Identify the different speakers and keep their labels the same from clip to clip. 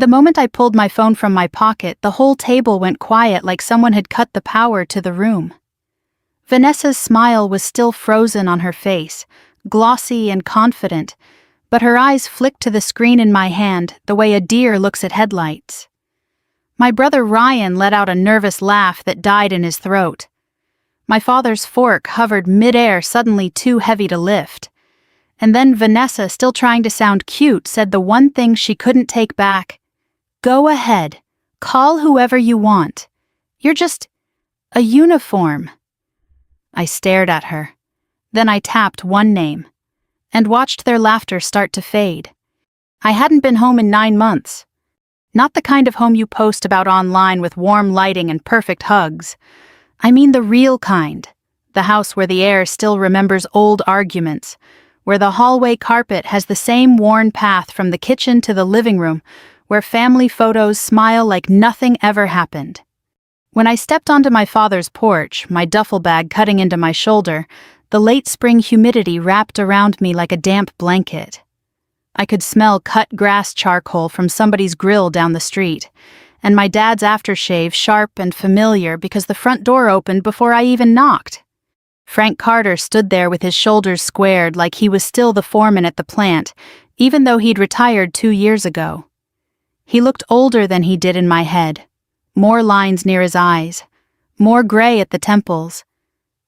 Speaker 1: The moment I pulled my phone from my pocket, the whole table went quiet like someone had cut the power to the room. Vanessa's smile was still frozen on her face, glossy and confident, but her eyes flicked to the screen in my hand the way a deer looks at headlights. My brother Ryan let out a nervous laugh that died in his throat. My father's fork hovered mid-air, suddenly too heavy to lift. And then Vanessa, still trying to sound cute, said the one thing she couldn't take back. "Go ahead. Call whoever you want. You're just a uniform." I stared at her. Then I tapped one name and watched their laughter start to fade. I hadn't been home in 9 months. Not the kind of home you post about online with warm lighting and perfect hugs. I mean the real kind. The house where the air still remembers old arguments, where the hallway carpet has the same worn path from the kitchen to the living room, where family photos smile like nothing ever happened. When I stepped onto my father's porch, my duffel bag cutting into my shoulder, the late spring humidity wrapped around me like a damp blanket. I could smell cut grass charcoal from somebody's grill down the street, and my dad's aftershave sharp and familiar because the front door opened before I even knocked. Frank Carter stood there with his shoulders squared like he was still the foreman at the plant, even though he'd retired 2 years ago. He looked older than he did in my head, more lines near his eyes, more gray at the temples,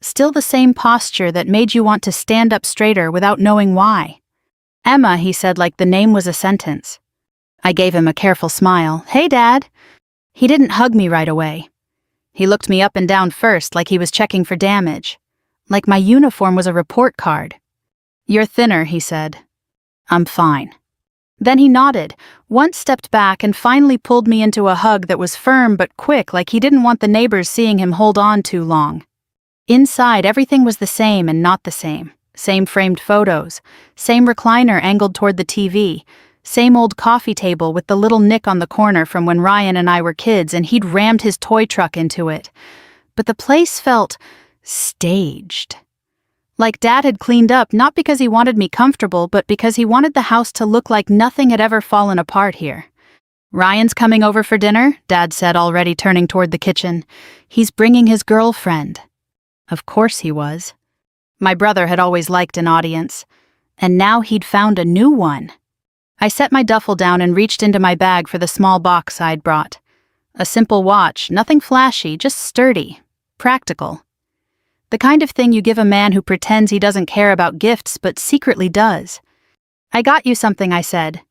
Speaker 1: still the same posture that made you want to stand up straighter without knowing why. "Emma," he said like the name was a sentence. I gave him a careful smile. "Hey, Dad." He didn't hug me right away. He looked me up and down first like he was checking for damage, like my uniform was a report card. "You're thinner," he said. "I'm fine." Then he nodded, once stepped back and finally pulled me into a hug that was firm but quick, like he didn't want the neighbors seeing him hold on too long. Inside, everything was the same and not the same. Same framed photos, same recliner angled toward the TV, same old coffee table with the little nick on the corner from when Ryan and I were kids and he'd rammed his toy truck into it. But the place felt staged. Like Dad had cleaned up not because he wanted me comfortable, but because he wanted the house to look like nothing had ever fallen apart here. "Ryan's coming over for dinner," Dad said, already turning toward the kitchen. "He's bringing his girlfriend." Of course he was. My brother had always liked an audience, and now he'd found a new one. I set my duffel down and reached into my bag for the small box I'd brought. A simple watch, nothing flashy, just sturdy, practical. The kind of thing you give a man who pretends he doesn't care about gifts but secretly does. "I got you something," I said.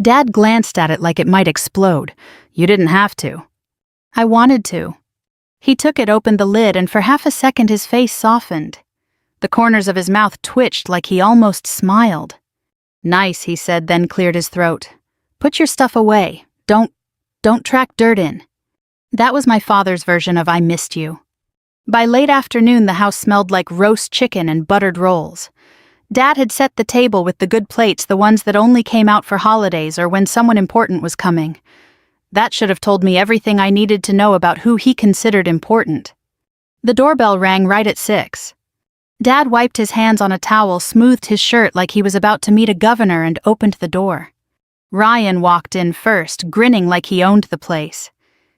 Speaker 1: Dad glanced at it like it might explode. "You didn't have to." I wanted to. He took it, opened the lid, and for half a second his face softened. The corners of his mouth twitched like he almost smiled. "Nice," he said, then cleared his throat. "Put your stuff away. Don't track dirt in." That was my father's version of "I missed you." By late afternoon, the house smelled like roast chicken and buttered rolls. Dad had set the table with the good plates, the ones that only came out for holidays or when someone important was coming. That should have told me everything I needed to know about who he considered important. The doorbell rang right at 6. Dad wiped his hands on a towel, smoothed his shirt like he was about to meet a governor, and opened the door. Ryan walked in first, grinning like he owned the place.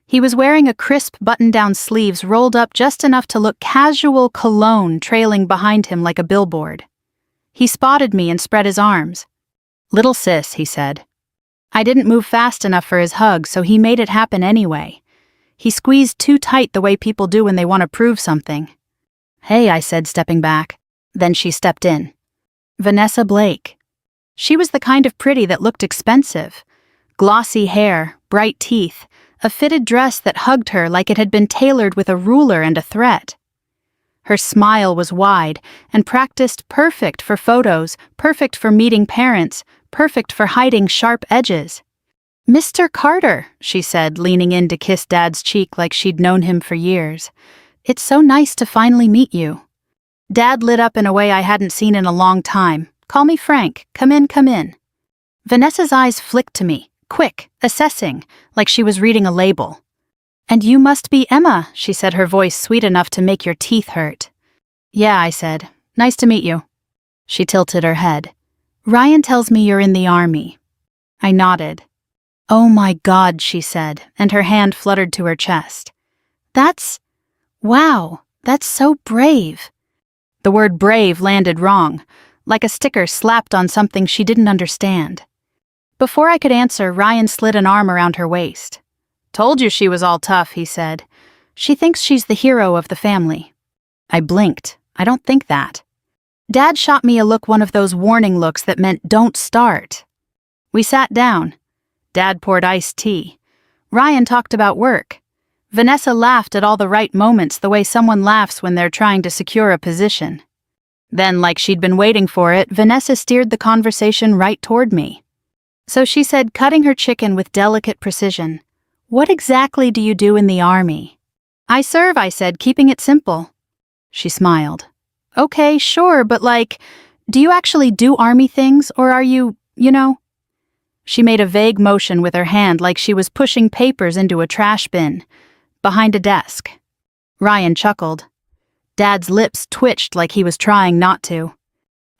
Speaker 1: He was wearing a crisp button-down sleeves rolled up just enough to look casual, cologne trailing behind him like a billboard. He spotted me and spread his arms. "Little sis," he said. I didn't move fast enough for his hug, so he made it happen anyway. He squeezed too tight the way people do when they want to prove something. "Hey," I said, stepping back. Then she stepped in. Vanessa Blake. She was the kind of pretty that looked expensive. Glossy hair, bright teeth, a fitted dress that hugged her like it had been tailored with a ruler and a threat. Her smile was wide and practiced, perfect for photos, perfect for meeting parents, perfect for hiding sharp edges. "Mr. Carter," she said, leaning in to kiss Dad's cheek like she'd known him for years. "It's so nice to finally meet you." Dad lit up in a way I hadn't seen in a long time. "Call me Frank. Come in, come in." Vanessa's eyes flicked to me, quick, assessing, like she was reading a label. "And you must be Emma," she said, her voice sweet enough to make your teeth hurt. "Yeah," I said. "Nice to meet you." She tilted her head. "Ryan tells me you're in the army." I nodded. "Oh my God," she said, and her hand fluttered to her chest. Wow, that's so brave." The word brave landed wrong, like a sticker slapped on something she didn't understand. Before I could answer, Ryan slid an arm around her waist. "Told you she was all tough," he said. "She thinks she's the hero of the family." I blinked. I don't think that. Dad shot me a look, one of those warning looks that meant don't start. We sat down. Dad poured iced tea. Ryan talked about work. Vanessa laughed at all the right moments, the way someone laughs when they're trying to secure a position. Then, like she'd been waiting for it, Vanessa steered the conversation right toward me. So she said, cutting her chicken with delicate precision, "What exactly do you do in the army?" "I serve," I said, keeping it simple. She smiled. "Okay, sure, but do you actually do army things, or are you? She made a vague motion with her hand like she was pushing papers into a trash bin, behind a desk. Ryan chuckled. Dad's lips twitched like he was trying not to.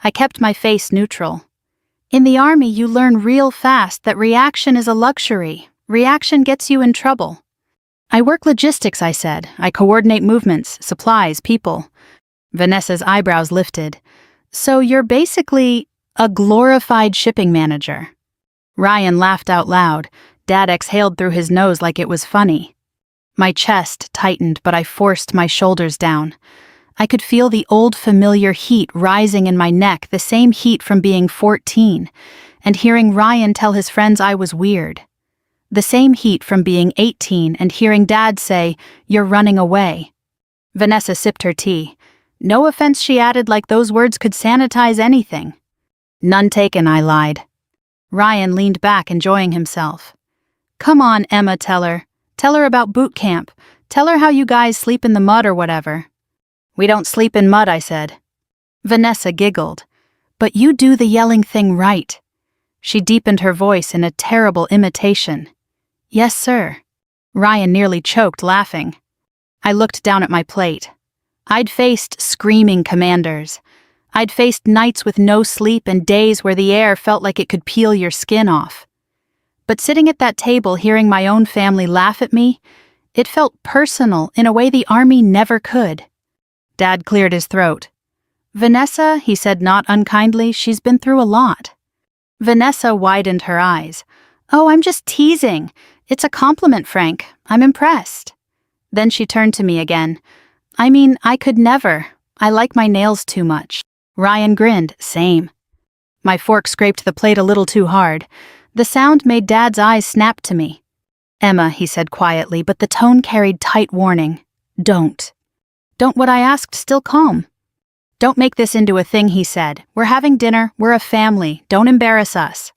Speaker 1: I kept my face neutral. "In the army, you learn real fast that reaction is a luxury. Reaction gets you in trouble." "I work logistics," I said. "I coordinate movements, supplies, people." Vanessa's eyebrows lifted. "So you're basically a glorified shipping manager." Ryan laughed out loud. Dad exhaled through his nose like it was funny. My chest tightened, but I forced my shoulders down. I could feel the old familiar heat rising in my neck, the same heat from being 14, and hearing Ryan tell his friends I was weird. The same heat from being 18 and hearing Dad say, "You're running away." Vanessa sipped her tea. No offense, she added, like those words could sanitize anything. "None taken," I lied. Ryan leaned back, enjoying himself. "Come on, Emma, tell her. Tell her about boot camp. Tell her how you guys sleep in the mud or whatever." "We don't sleep in mud," I said. Vanessa giggled. "But you do the yelling thing right." She deepened her voice in a terrible imitation. "Yes, sir." Ryan nearly choked, laughing. I looked down at my plate. I'd faced screaming commanders. I'd faced nights with no sleep and days where the air felt like it could peel your skin off. But sitting at that table, hearing my own family laugh at me, it felt personal in a way the army never could. Dad cleared his throat. "Vanessa," he said not unkindly, "she's been through a lot." Vanessa widened her eyes. "Oh, I'm just teasing. It's a compliment, Frank. I'm impressed." Then she turned to me again. "I mean, I could never. I like my nails too much." Ryan grinned. "Same." My fork scraped the plate a little too hard. The sound made Dad's eyes snap to me. "Emma," he said quietly, but the tone carried tight warning. "Don't." "Don't what?" I asked, still calm. "Don't make this into a thing," he said. "We're having dinner. We're a family. Don't embarrass us."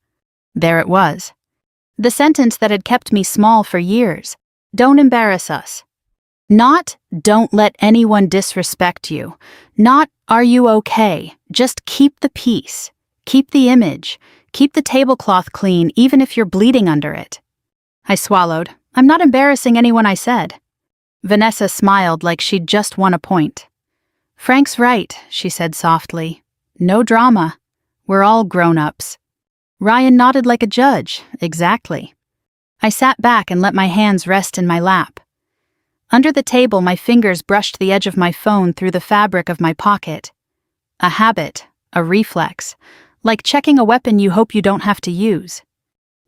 Speaker 1: There it was. The sentence that had kept me small for years. Don't embarrass us. Not, don't let anyone disrespect you. Not, are you okay? Just keep the peace. Keep the image. Keep the tablecloth clean even if you're bleeding under it. I swallowed. I'm not embarrassing anyone, I said. Vanessa smiled like she'd just won a point. "Frank's right," she said softly. "No drama. We're all grown-ups." Ryan nodded like a judge. Exactly. I sat back and let my hands rest in my lap. Under the table, my fingers brushed the edge of my phone through the fabric of my pocket. A habit, a reflex, like checking a weapon you hope you don't have to use.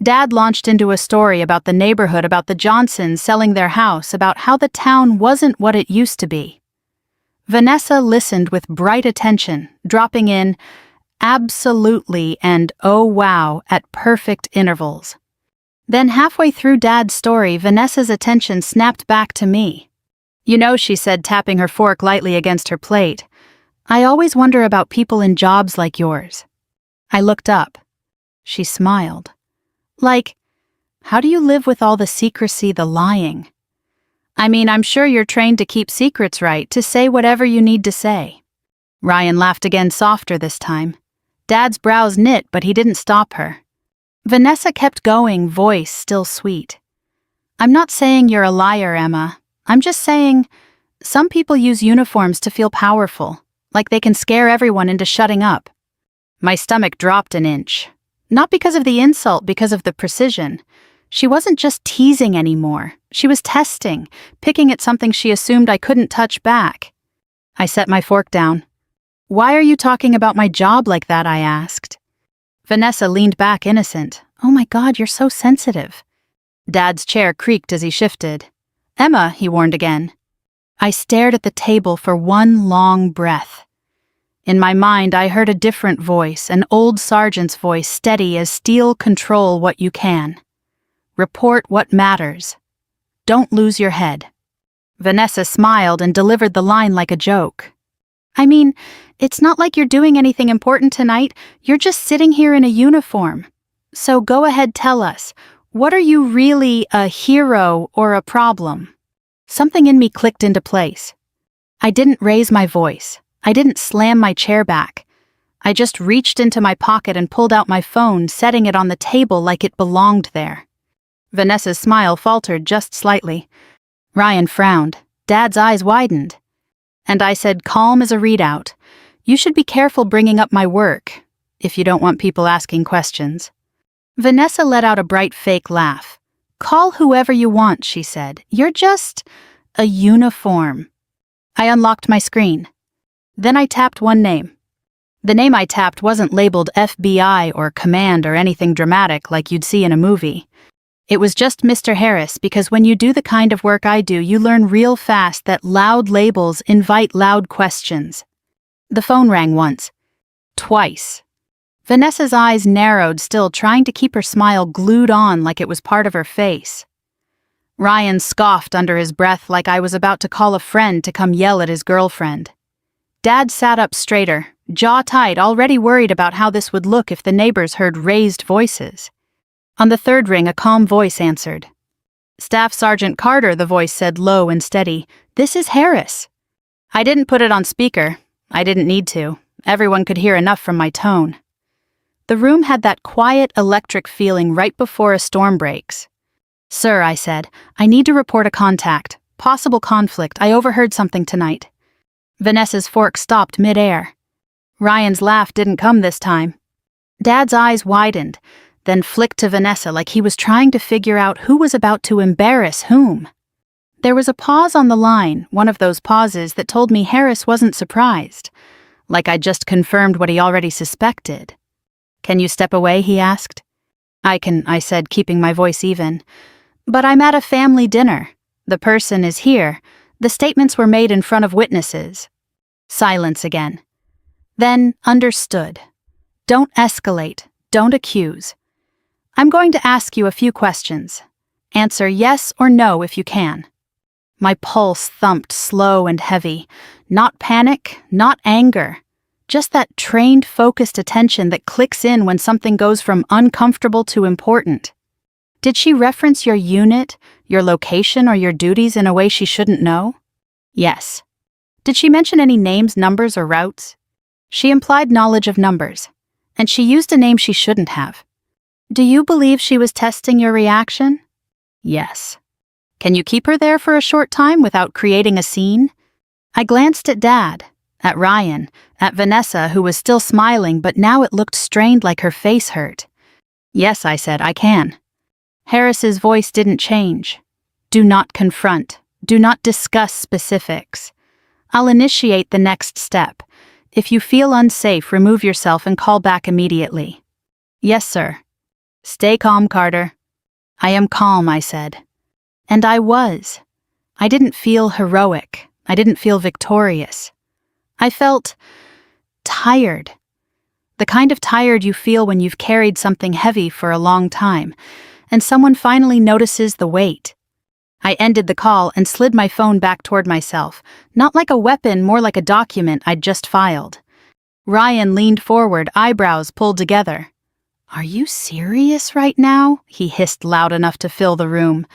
Speaker 1: Dad launched into a story about the neighborhood, about the Johnsons selling their house, about how the town wasn't what it used to be. Vanessa listened with bright attention, dropping in "absolutely" and "oh wow" at perfect intervals. Then halfway through Dad's story, Vanessa's attention snapped back to me. "You know," she said, tapping her fork lightly against her plate, "I always wonder about people in jobs like yours." I looked up. She smiled. "Like, how do you live with all the secrecy, the lying?" "I mean, I'm sure you're trained to keep secrets, right? To say whatever you need to say." Ryan laughed again, softer this time. Dad's brows knit, but he didn't stop her. Vanessa kept going, voice still sweet. "I'm not saying you're a liar, Emma. I'm just saying some people use uniforms to feel powerful, like they can scare everyone into shutting up." My stomach dropped an inch. Not because of the insult, because of the precision. She wasn't just teasing anymore. She was testing, picking at something she assumed I couldn't touch back. I set my fork down. "Why are you talking about my job like that?" I asked. Vanessa leaned back innocent. "Oh my God, you're so sensitive." Dad's chair creaked as he shifted. "Emma," he warned again. I stared at the table for one long breath. In my mind, I heard a different voice, an old sergeant's voice, steady as steel. "Control what you can. Report what matters. Don't lose your head." Vanessa smiled and delivered the line like a joke. "I mean, it's not like you're doing anything important tonight. You're just sitting here in a uniform. So go ahead, tell us. What are you really, a hero or a problem?" Something in me clicked into place. I didn't raise my voice. I didn't slam my chair back. I just reached into my pocket and pulled out my phone, setting it on the table like it belonged there. Vanessa's smile faltered just slightly. Ryan frowned. Dad's eyes widened. And I said, calm as a readout, "You should be careful bringing up my work, if you don't want people asking questions." Vanessa let out a bright fake laugh. "Call whoever you want," she said. "You're just a uniform." I unlocked my screen. Then I tapped one name. The name I tapped wasn't labeled FBI or Command or anything dramatic like you'd see in a movie. It was just Mr. Harris, because when you do the kind of work I do, you learn real fast that loud labels invite loud questions. The phone rang once. Twice. Vanessa's eyes narrowed, still trying to keep her smile glued on like it was part of her face. Ryan scoffed under his breath like I was about to call a friend to come yell at his girlfriend. Dad sat up straighter, jaw tight, already worried about how this would look if the neighbors heard raised voices. On the third ring, a calm voice answered. "Staff Sergeant Carter," the voice said, low and steady. "This is Harris." I didn't put it on speaker. I didn't need to. Everyone could hear enough from my tone. The room had that quiet, electric feeling right before a storm breaks. "Sir," I said, "I need to report a contact. Possible conflict. I overheard something tonight." Vanessa's fork stopped mid-air. Ryan's laugh didn't come this time. Dad's eyes widened, then flicked to Vanessa like he was trying to figure out who was about to embarrass whom. There was a pause on the line, one of those pauses that told me Harris wasn't surprised, like I'd just confirmed what he already suspected. "Can you step away?" he asked. "I can," I said, keeping my voice even. "But I'm at a family dinner. The person is here. The statements were made in front of witnesses." Silence again. Then, understood. "Don't escalate. Don't accuse. I'm going to ask you a few questions. Answer yes or no if you can." My pulse thumped slow and heavy. Not panic, not anger. Just that trained, focused attention that clicks in when something goes from uncomfortable to important. Did she reference your unit, your location, or your duties in a way she shouldn't know? Yes. Did she mention any names, numbers, or routes? She implied knowledge of numbers, and she used a name she shouldn't have. Do you believe she was testing your reaction? Yes. Can you keep her there for a short time without creating a scene? I glanced at Dad, at Ryan, at Vanessa, who was still smiling, but now it looked strained like her face hurt. "Yes," I said, "I can." Harris's voice didn't change. "Do not confront. Do not discuss specifics. I'll initiate the next step. If you feel unsafe, remove yourself and call back immediately." "Yes, sir." "Stay calm, Carter." "I am calm," I said. And I was. I didn't feel heroic. I didn't feel victorious. I felt tired. The kind of tired you feel when you've carried something heavy for a long time, and someone finally notices the weight. I ended the call and slid my phone back toward myself, not like a weapon, more like a document I'd just filed. Ryan leaned forward, eyebrows pulled together. "Are you serious right now?" he hissed loud enough to fill the room.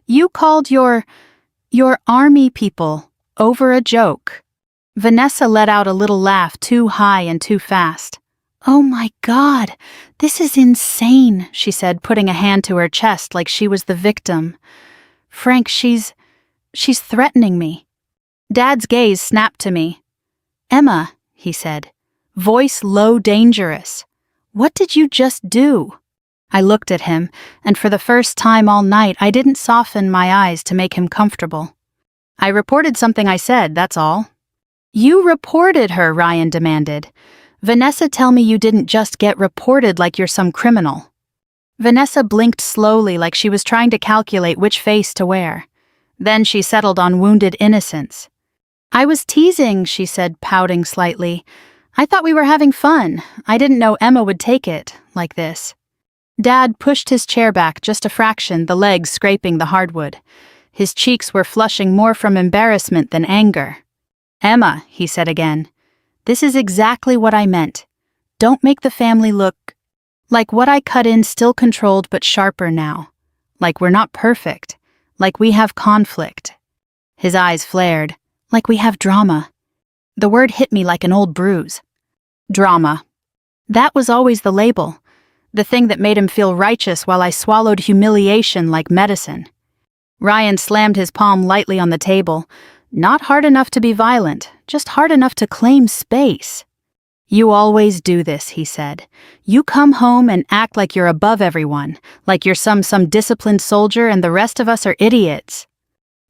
Speaker 1: "You called your army people over a joke." Vanessa let out a little laugh, too high and too fast. "Oh my God, this is insane," she said, putting a hand to her chest like she was the victim. "Frank, she's threatening me." Dad's gaze snapped to me. "Emma," he said, voice low, dangerous. "What did you just do?" I looked at him, and for the first time all night I didn't soften my eyes to make him comfortable. I reported something I said, that's all. You reported her, Ryan demanded. Vanessa, tell me you didn't just get reported like you're some criminal. Vanessa blinked slowly like she was trying to calculate which face to wear. Then she settled on wounded innocence. I was teasing, she said, pouting slightly. I thought we were having fun. I didn't know Emma would take it like this. Dad pushed his chair back just a fraction, the legs scraping the hardwood. His cheeks were flushing more from embarrassment than anger. Emma, he said again, this is exactly what I meant. Don't make the family look like what I cut in, still controlled but sharper now. Like we're not perfect. Like we have conflict. His eyes flared. Like we have drama. The word hit me like an old bruise. Drama. That was always the label. The thing that made him feel righteous while I swallowed humiliation like medicine. Ryan slammed his palm lightly on the table. Not hard enough to be violent, just hard enough to claim space. You always do this, he said. You come home and act like you're above everyone, like you're some disciplined soldier and the rest of us are idiots.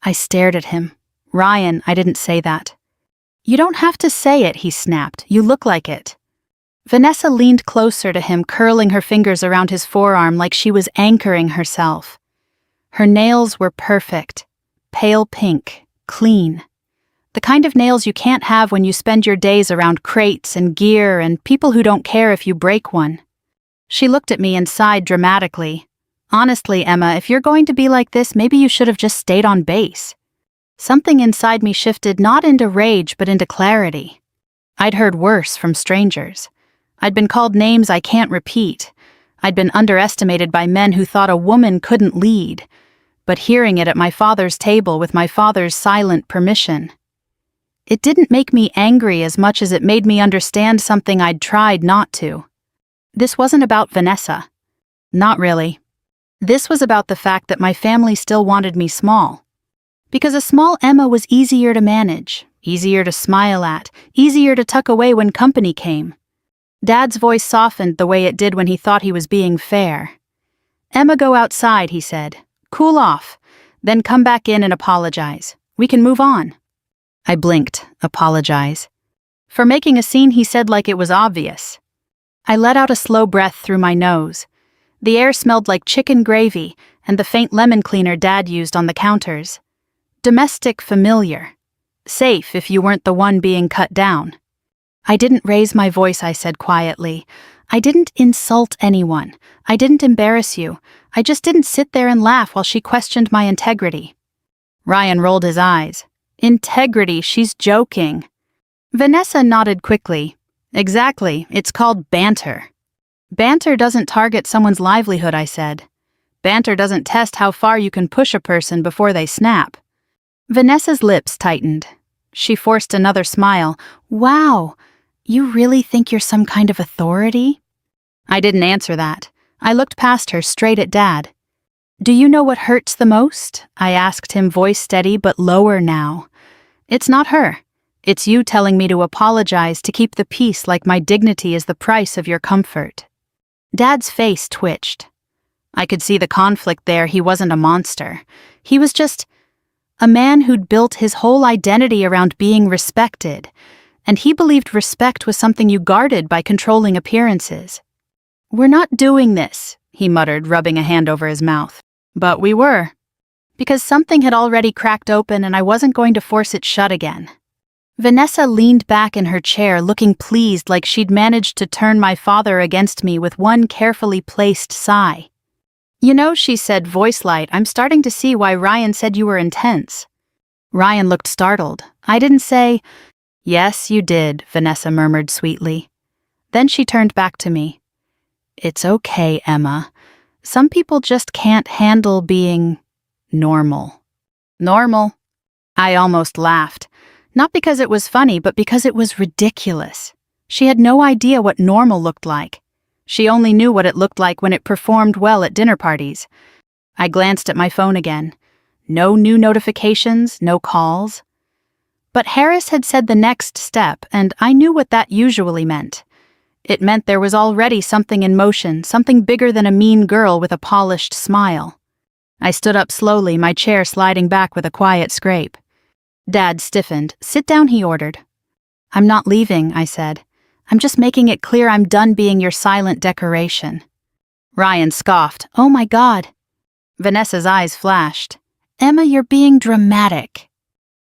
Speaker 1: I stared at him. Ryan, I didn't say that. You don't have to say it, he snapped. You look like it. Vanessa leaned closer to him, curling her fingers around his forearm like she was anchoring herself. Her nails were perfect, pale pink, clean. The kind of nails you can't have when you spend your days around crates and gear and people who don't care if you break one. She looked at me and sighed dramatically. Honestly, Emma, if you're going to be like this, maybe you should have just stayed on base. Something inside me shifted not into rage but into clarity. I'd heard worse from strangers. I'd been called names I can't repeat. I'd been underestimated by men who thought a woman couldn't lead. But hearing it at my father's table with my father's silent permission. It didn't make me angry as much as it made me understand something I'd tried not to. This wasn't about Vanessa. Not really. This was about the fact that my family still wanted me small. Because a small Emma was easier to manage, easier to smile at, easier to tuck away when company came. Dad's voice softened the way it did when he thought he was being fair. Emma, go outside, he said. Cool off. Then come back in and apologize. We can move on. I blinked. Apologize. For making a scene, he said like it was obvious. I let out a slow breath through my nose. The air smelled like chicken gravy and the faint lemon cleaner Dad used on the counters. Domestic familiar. Safe if you weren't the one being cut down. I didn't raise my voice, I said quietly. I didn't insult anyone. I didn't embarrass you. I just didn't sit there and laugh while she questioned my integrity. Ryan rolled his eyes. Integrity, she's joking. Vanessa nodded quickly. Exactly, it's called banter. Banter doesn't target someone's livelihood, I said. Banter doesn't test how far you can push a person before they snap. Vanessa's lips tightened. She forced another smile. Wow, you really think you're some kind of authority? I didn't answer that. I looked past her, straight at Dad. Do you know what hurts the most? I asked him, voice steady but lower now. It's not her. It's you telling me to apologize to keep the peace like my dignity is the price of your comfort. Dad's face twitched. I could see the conflict there. He wasn't a monster. He was just a man who'd built his whole identity around being respected, and he believed respect was something you guarded by controlling appearances. We're not doing this, he muttered, rubbing a hand over his mouth. But we were. Because something had already cracked open and I wasn't going to force it shut again. Vanessa leaned back in her chair, looking pleased like she'd managed to turn my father against me with one carefully placed sigh. You know, she said, voice light, I'm starting to see why Ryan said you were intense. Ryan looked startled. I didn't say, Yes, you did, Vanessa murmured sweetly. Then she turned back to me. It's okay, Emma. Some people just can't handle being normal. Normal? I almost laughed. Not because it was funny, but because it was ridiculous. She had no idea what normal looked like. She only knew what it looked like when it performed well at dinner parties. I glanced at my phone again. No new notifications, no calls. But Harris had said the next step, and I knew what that usually meant. It meant there was already something in motion, something bigger than a mean girl with a polished smile. I stood up slowly, my chair sliding back with a quiet scrape. Dad stiffened. "Sit down," he ordered. "I'm not leaving," I said. "I'm just making it clear I'm done being your silent decoration." Ryan scoffed. "Oh my God." Vanessa's eyes flashed. "Emma, you're being dramatic."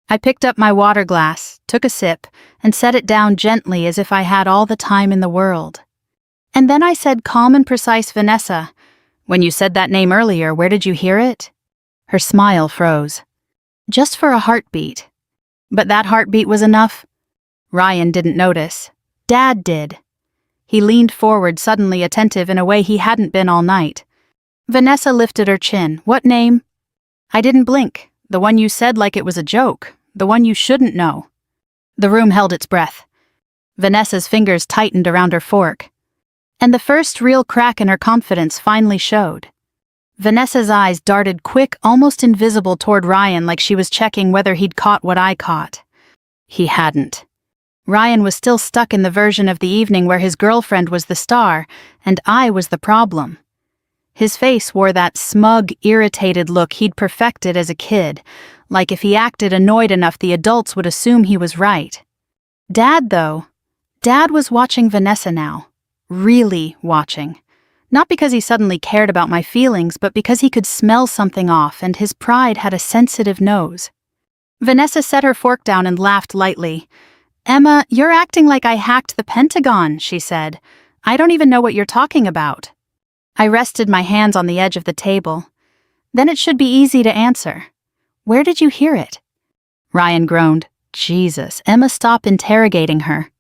Speaker 1: I picked up my water glass, took a sip, and set it down gently as if I had all the time in the world. And then I said, "Calm and precise, Vanessa. When you said that name earlier, where did you hear it?" Her smile froze. "Just for a heartbeat." But that heartbeat was enough? Ryan didn't notice. Dad did. He leaned forward, suddenly attentive in a way he hadn't been all night. Vanessa lifted her chin. "What name?" I didn't blink. "The one you said like it was a joke. The one you shouldn't know." The room held its breath. Vanessa's fingers tightened around her fork. And the first real crack in her confidence finally showed. Vanessa's eyes darted quick, almost invisible toward Ryan, like she was checking whether he'd caught what I caught. He hadn't. Ryan was still stuck in the version of the evening where his girlfriend was the star, and I was the problem. His face wore that smug, irritated look he'd perfected as a kid, like if he acted annoyed enough the adults would assume he was right. Dad, though, Dad was watching Vanessa now. Really watching. Not because he suddenly cared about my feelings, but because he could smell something off and his pride had a sensitive nose. Vanessa set her fork down and laughed lightly. "Emma, you're acting like I hacked the Pentagon," she said. "I don't even know what you're talking about." I rested my hands on the edge of the table. "Then it should be easy to answer. Where did you hear it?" Ryan groaned. "Jesus, Emma, stop interrogating her."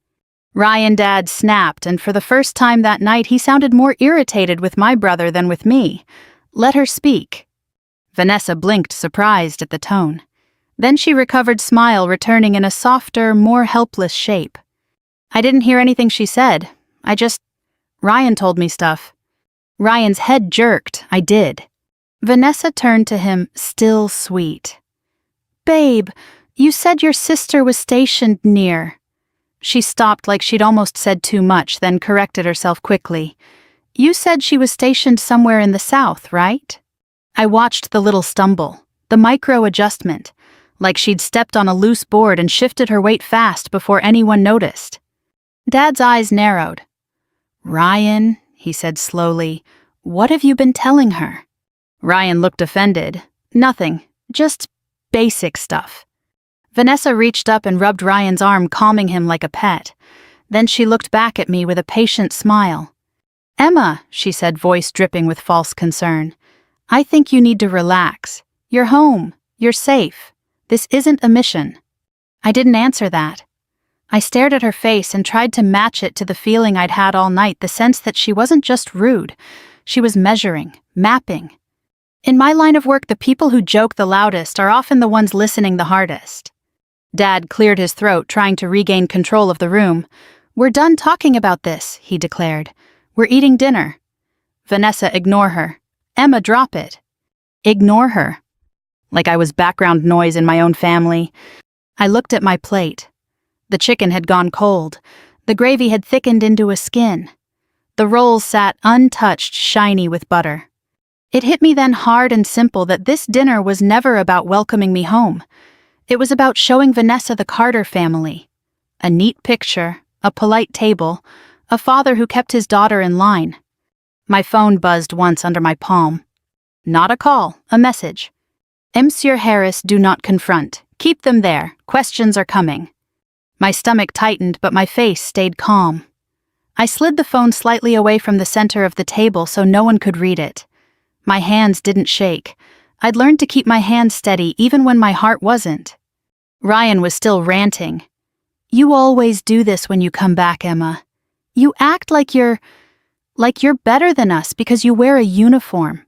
Speaker 1: Ryan Dad snapped, and for the first time that night he sounded more irritated with my brother than with me. "Let her speak." Vanessa blinked, surprised at the tone. Then she recovered smile, returning in a softer, more helpless shape. "I didn't hear anything she said. Ryan told me stuff." Ryan's head jerked. "I did." Vanessa turned to him, still sweet. "Babe, you said your sister was stationed near." She stopped like she'd almost said too much, then corrected herself quickly. "You said she was stationed somewhere in the south, right?" I watched the little stumble, the micro-adjustment, like she'd stepped on a loose board and shifted her weight fast before anyone noticed. Dad's eyes narrowed. "Ryan," he said slowly, "what have you been telling her?" Ryan looked offended. "Nothing, just basic stuff." Vanessa reached up and rubbed Ryan's arm, calming him like a pet. Then she looked back at me with a patient smile. "Emma," she said, voice dripping with false concern, "I think you need to relax. You're home. You're safe. This isn't a mission." I didn't answer that. I stared at her face and tried to match it to the feeling I'd had all night, the sense that she wasn't just rude. She was measuring, mapping. In my line of work, the people who joke the loudest are often the ones listening the hardest. Dad cleared his throat, trying to regain control of the room. "We're done talking about this," he declared. "We're eating dinner." "Vanessa, ignore her." "Emma, drop it." Ignore her. Like I was background noise in my own family. I looked at my plate. The chicken had gone cold. The gravy had thickened into a skin. The rolls sat untouched, shiny with butter. It hit me then hard and simple that this dinner was never about welcoming me home. It was about showing Vanessa the Carter family. A neat picture, a polite table, a father who kept his daughter in line. My phone buzzed once under my palm. Not a call, a message. "Monsieur Harris, do not confront. Keep them there. Questions are coming." My stomach tightened, but my face stayed calm. I slid the phone slightly away from the center of the table so no one could read it. My hands didn't shake. I'd learned to keep my hands steady even when my heart wasn't. Ryan was still ranting. "You always do this when you come back, Emma. You act like you're better than us because you wear a uniform."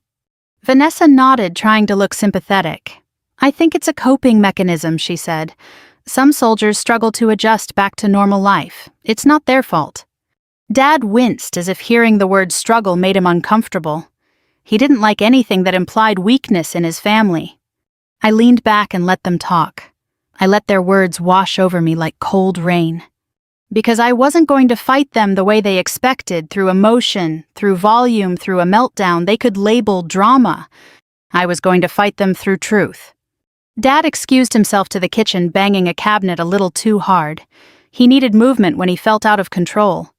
Speaker 1: Vanessa nodded, trying to look sympathetic. "I think it's a coping mechanism," she said. "Some soldiers struggle to adjust back to normal life. It's not their fault." Dad winced as if hearing the word struggle made him uncomfortable. He didn't like anything that implied weakness in his family. I leaned back and let them talk. I let their words wash over me like cold rain. Because I wasn't going to fight them the way they expected, through emotion, through volume, through a meltdown they could label drama. I was going to fight them through truth. Dad excused himself to the kitchen, banging a cabinet a little too hard. He needed movement when he felt out of control.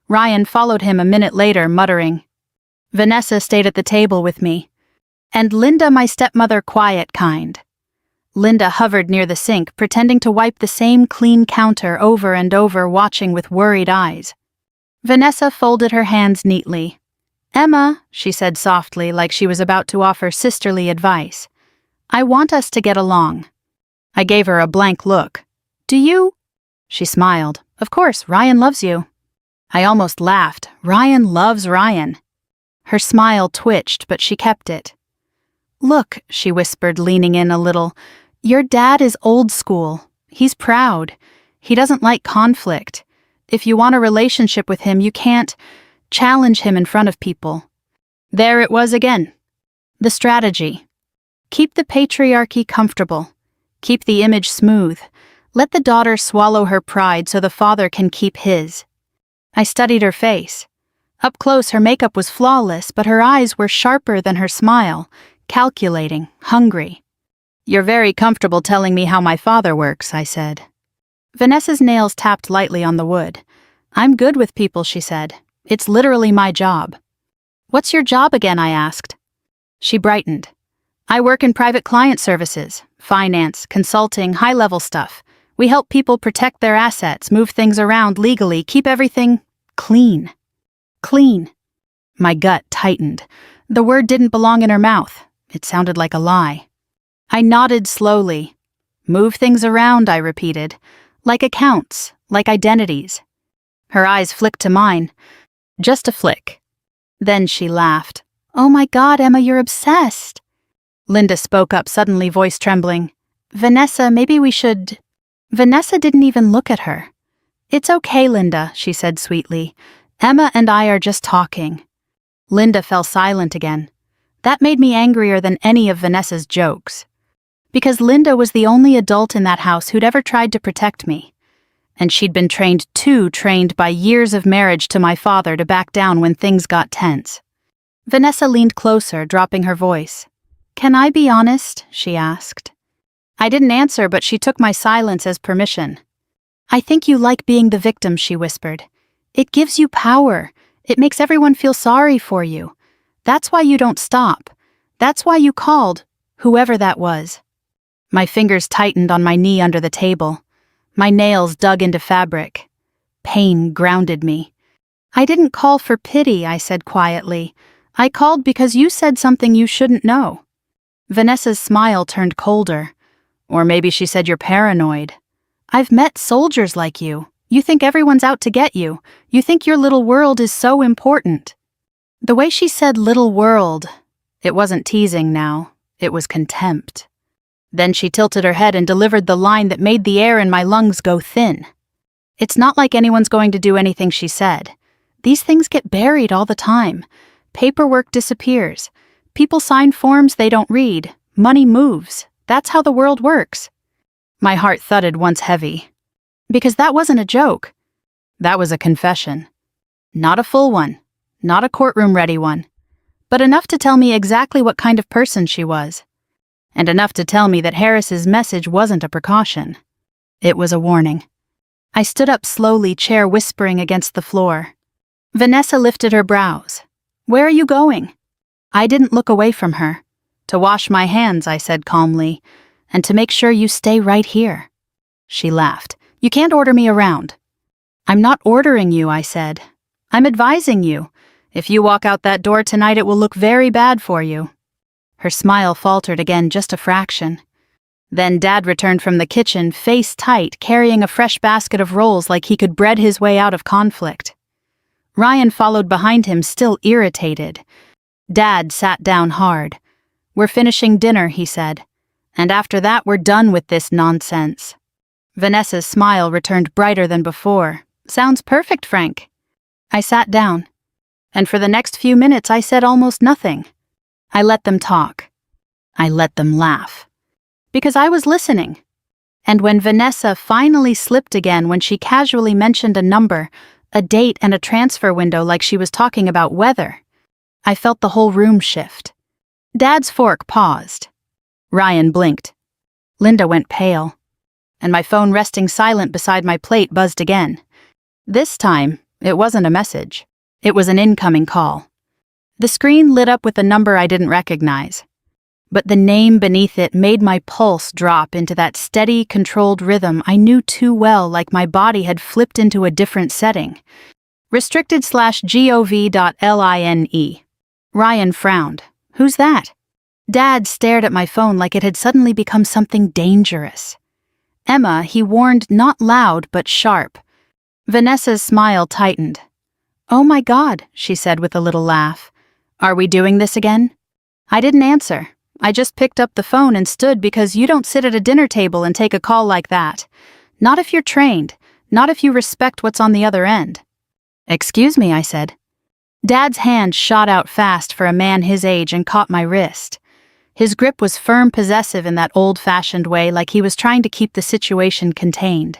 Speaker 1: Ryan followed him a minute later, muttering. Vanessa stayed at the table with me. And Linda, my stepmother, quiet kind. Linda hovered near the sink, pretending to wipe the same clean counter over and over, watching with worried eyes. Vanessa folded her hands neatly. Emma, she said softly, like she was about to offer sisterly advice. I want us to get along. I gave her a blank look. Do you? She smiled. Of course, Ryan loves you. I almost laughed. Ryan loves Ryan. Her smile twitched, but she kept it. Look, she whispered, leaning in a little. Your dad is old school. He's proud. He doesn't like conflict. If you want a relationship with him, you can't challenge him in front of people. There it was again. The strategy. Keep the patriarchy comfortable. Keep the image smooth. Let the daughter swallow her pride so the father can keep his. I studied her face. Up close, her makeup was flawless, but her eyes were sharper than her smile, calculating, hungry. You're very comfortable telling me how my father works, I said. Vanessa's nails tapped lightly on the wood. I'm good with people, she said. It's literally my job. What's your job again, I asked. She brightened. I work in private client services, finance, consulting, high-level stuff. We help people protect their assets, move things around legally, keep everything clean. Clean. My gut tightened. The word didn't belong in her mouth. It sounded like a lie. I nodded slowly. Move things around, I repeated. Like accounts, like identities. Her eyes flicked to mine. Just a flick. Then she laughed. Oh my God, Emma, you're obsessed. Linda spoke up suddenly, voice trembling. Vanessa, maybe we should... Vanessa didn't even look at her. It's okay, Linda, she said sweetly. Emma and I are just talking. Linda fell silent again. That made me angrier than any of Vanessa's jokes. Because Linda was the only adult in that house who'd ever tried to protect me. And she'd been too trained by years of marriage to my father to back down when things got tense. Vanessa leaned closer, dropping her voice. Can I be honest? She asked. I didn't answer, but she took my silence as permission. I think you like being the victim, she whispered. It gives you power. It makes everyone feel sorry for you. That's why you don't stop. That's why you called, whoever that was. My fingers tightened on my knee under the table. My nails dug into fabric. Pain grounded me. I didn't call for pity, I said quietly. I called because you said something you shouldn't know. Vanessa's smile turned colder. Or maybe she said you're paranoid. I've met soldiers like you. You think everyone's out to get you. You think your little world is so important. The way she said little world, it wasn't teasing now. It was contempt. Then she tilted her head and delivered the line that made the air in my lungs go thin. It's not like anyone's going to do anything, she said. These things get buried all the time. Paperwork disappears. People sign forms they don't read. Money moves. That's how the world works. My heart thudded once heavy. Because that wasn't a joke. That was a confession. Not a full one. Not a courtroom-ready one. But enough to tell me exactly what kind of person she was. And enough to tell me that Harris's message wasn't a precaution. It was a warning. I stood up slowly, chair whispering against the floor. Vanessa lifted her brows. Where are you going? I didn't look away from her. To wash my hands, I said calmly, and to make sure you stay right here. She laughed. You can't order me around. I'm not ordering you, I said. I'm advising you. If you walk out that door tonight, it will look very bad for you. Her smile faltered again, just a fraction. Then Dad returned from the kitchen, face tight, carrying a fresh basket of rolls like he could bread his way out of conflict. Ryan followed behind him, still irritated. Dad sat down hard. We're finishing dinner, he said. And after that, we're done with this nonsense. Vanessa's smile returned brighter than before. Sounds perfect, Frank. I sat down. And for the next few minutes, I said almost nothing. I let them talk. I let them laugh. Because I was listening. And when Vanessa finally slipped again when she casually mentioned a number, a date and a transfer window like she was talking about weather, I felt the whole room shift. Dad's fork paused. Ryan blinked. Linda went pale. And my phone resting silent beside my plate buzzed again. This time, it wasn't a message. It was an incoming call. The screen lit up with a number I didn't recognize. But the name beneath it made my pulse drop into that steady, controlled rhythm I knew too well, like my body had flipped into a different setting. Restricted/gov.line. Ryan frowned. Who's that? Dad stared at my phone like it had suddenly become something dangerous. Emma, he warned, not loud but sharp. Vanessa's smile tightened. Oh my God, she said with a little laugh. Are we doing this again? I didn't answer. I just picked up the phone and stood because you don't sit at a dinner table and take a call like that. Not if you're trained, not if you respect what's on the other end. Excuse me, I said. Dad's hand shot out fast for a man his age and caught my wrist. His grip was firm, possessive in that old-fashioned way, like he was trying to keep the situation contained.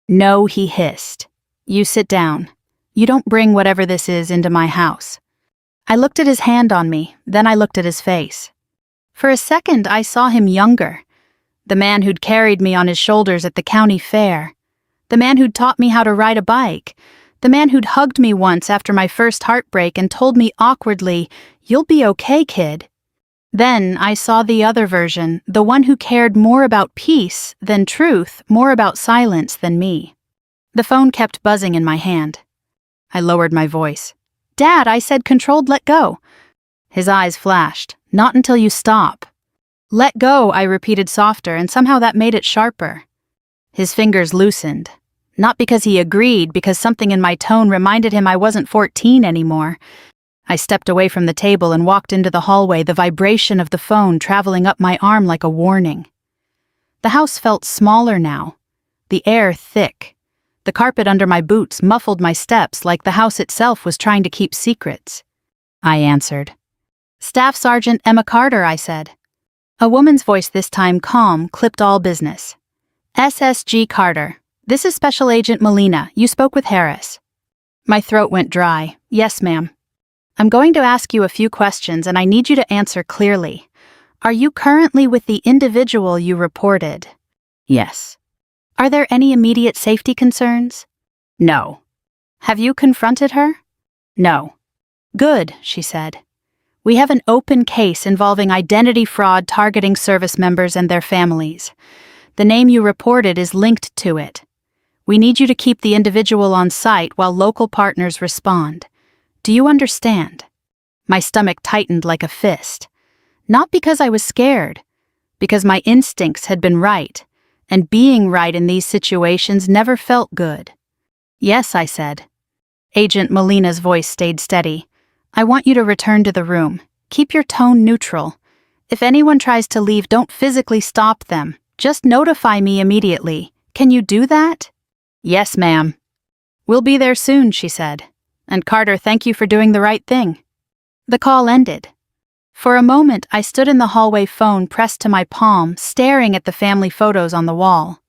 Speaker 1: No, he hissed. You sit down. You don't bring whatever this is into my house. I looked at his hand on me, then I looked at his face. For a second, I saw him younger. The man who'd carried me on his shoulders at the county fair. The man who'd taught me how to ride a bike. The man who'd hugged me once after my first heartbreak and told me awkwardly, "You'll be okay, kid." Then I saw the other version, the one who cared more about peace than truth, more about silence than me. The phone kept buzzing in my hand. I lowered my voice. Dad, I said controlled, let go. His eyes flashed. Not until you stop. Let go, I repeated softer, and somehow that made it sharper. His fingers loosened. Not because he agreed, because something in my tone reminded him I wasn't 14 anymore. I stepped away from the table and walked into the hallway, the vibration of the phone traveling up my arm like a warning. The house felt smaller now, the air thick. The carpet under my boots muffled my steps like the house itself was trying to keep secrets. I answered. Staff Sergeant Emma Carter, I said. A woman's voice, this time calm, clipped all business. SSG Carter, this is Special Agent Molina. You spoke with Harris. My throat went dry. Yes, ma'am. I'm going to ask you a few questions and I need you to answer clearly. Are you currently with the individual you reported? Yes. Are there any immediate safety concerns? No. Have you confronted her? No. Good, she said. We have an open case involving identity fraud targeting service members and their families. The name you reported is linked to it. We need you to keep the individual on site while local partners respond. Do you understand? My stomach tightened like a fist. Not because I was scared, because my instincts had been right, and being right in these situations never felt good. Yes, I said. Agent Molina's voice stayed steady. I want you to return to the room. Keep your tone neutral. If anyone tries to leave, don't physically stop them. Just notify me immediately. Can you do that? Yes, ma'am. We'll be there soon, she said. And Carter, thank you for doing the right thing. The call ended. For a moment, I stood in the hallway, phone pressed to my palm, staring at the family photos on the wall.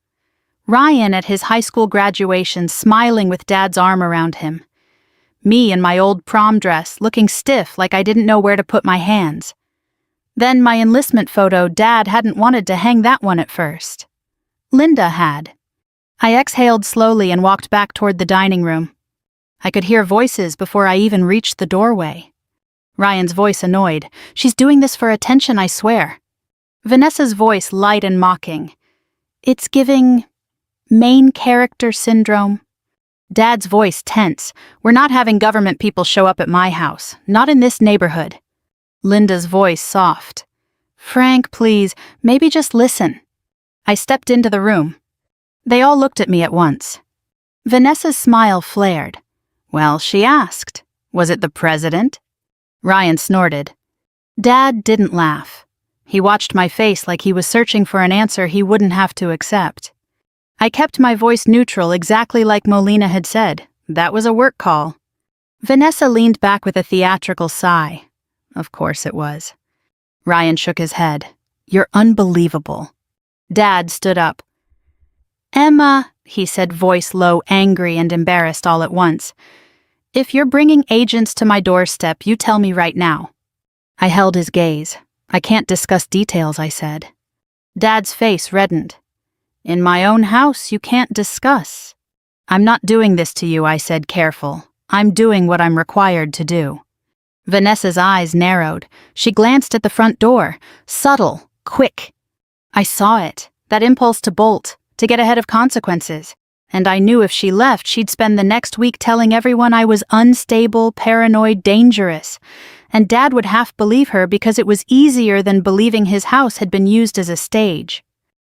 Speaker 1: Ryan at his high school graduation, smiling with Dad's arm around him. Me in my old prom dress, looking stiff like I didn't know where to put my hands. Then my enlistment photo, Dad hadn't wanted to hang that one at first. Linda had. I exhaled slowly and walked back toward the dining room. I could hear voices before I even reached the doorway. Ryan's voice annoyed. She's doing this for attention, I swear. Vanessa's voice light and mocking. It's giving main character syndrome. Dad's voice tense. We're not having government people show up at my house. Not in this neighborhood. Linda's voice soft. Frank, please, maybe just listen. I stepped into the room. They all looked at me at once. Vanessa's smile flared. Well, she asked. Was it the president? Ryan snorted. Dad didn't laugh. He watched my face like he was searching for an answer he wouldn't have to accept. I kept my voice neutral, exactly like Molina had said. That was a work call. Vanessa leaned back with a theatrical sigh. Of course it was. Ryan shook his head. You're unbelievable. Dad stood up. Emma, he said, voice low, angry and embarrassed all at once. If you're bringing agents to my doorstep, you tell me right now. I held his gaze. I can't discuss details, I said. Dad's face reddened. In my own house, you can't discuss. I'm not doing this to you, I said, careful. I'm doing what I'm required to do. Vanessa's eyes narrowed. She glanced at the front door. Subtle, quick. I saw it, that impulse to bolt, to get ahead of consequences. And I knew if she left, she'd spend the next week telling everyone I was unstable, paranoid, dangerous. And Dad would half believe her because it was easier than believing his house had been used as a stage.